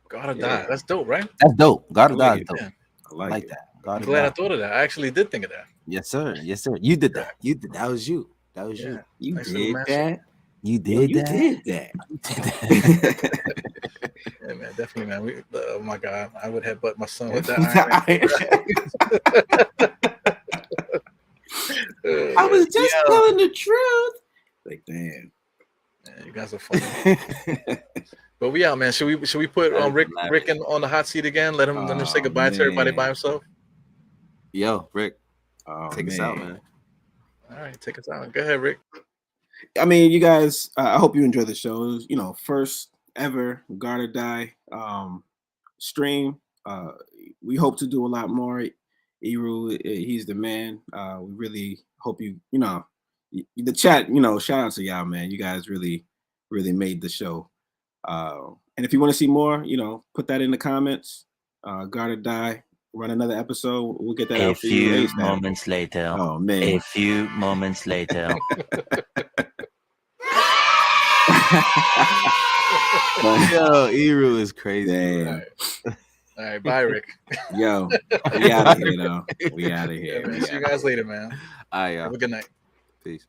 Gotta die. That's dope, right? That's dope. Gotta die. Is dope. Yeah. I like that. I'm glad I thought of that. I actually did think of that. Yes, sir. Yes, sir. You did that. You did. That was you. That was you. You did that. You did that. You did that. Yeah, man, definitely, man. Oh my God, I would headbutt my son with that iron. I was just telling the truth. Like, damn. Yeah, you guys are funny. But we out, man. Should we put Rick on the hot seat again? Let him say goodbye to everybody by himself. Yo, Rick, take us out, man. All right, take us out. Go ahead, Rick. I mean, you guys, I hope you enjoy the shows. First ever Guard or Die stream. We hope to do a lot more. Eru, he's the man. We really hope the chat, shout out to y'all, man. You guys really, really made the show. And if you want to see more, put that in the comments. Guard or Die, run another episode. We'll get that out for you. A few moments later. Oh, man. A few moments later. Yo, Eru is crazy. Damn. All right, bye, Rick. Yo, we out of here, though. We out of here. Yeah, man. See you guys later, man. All right, Have a good night. Peace.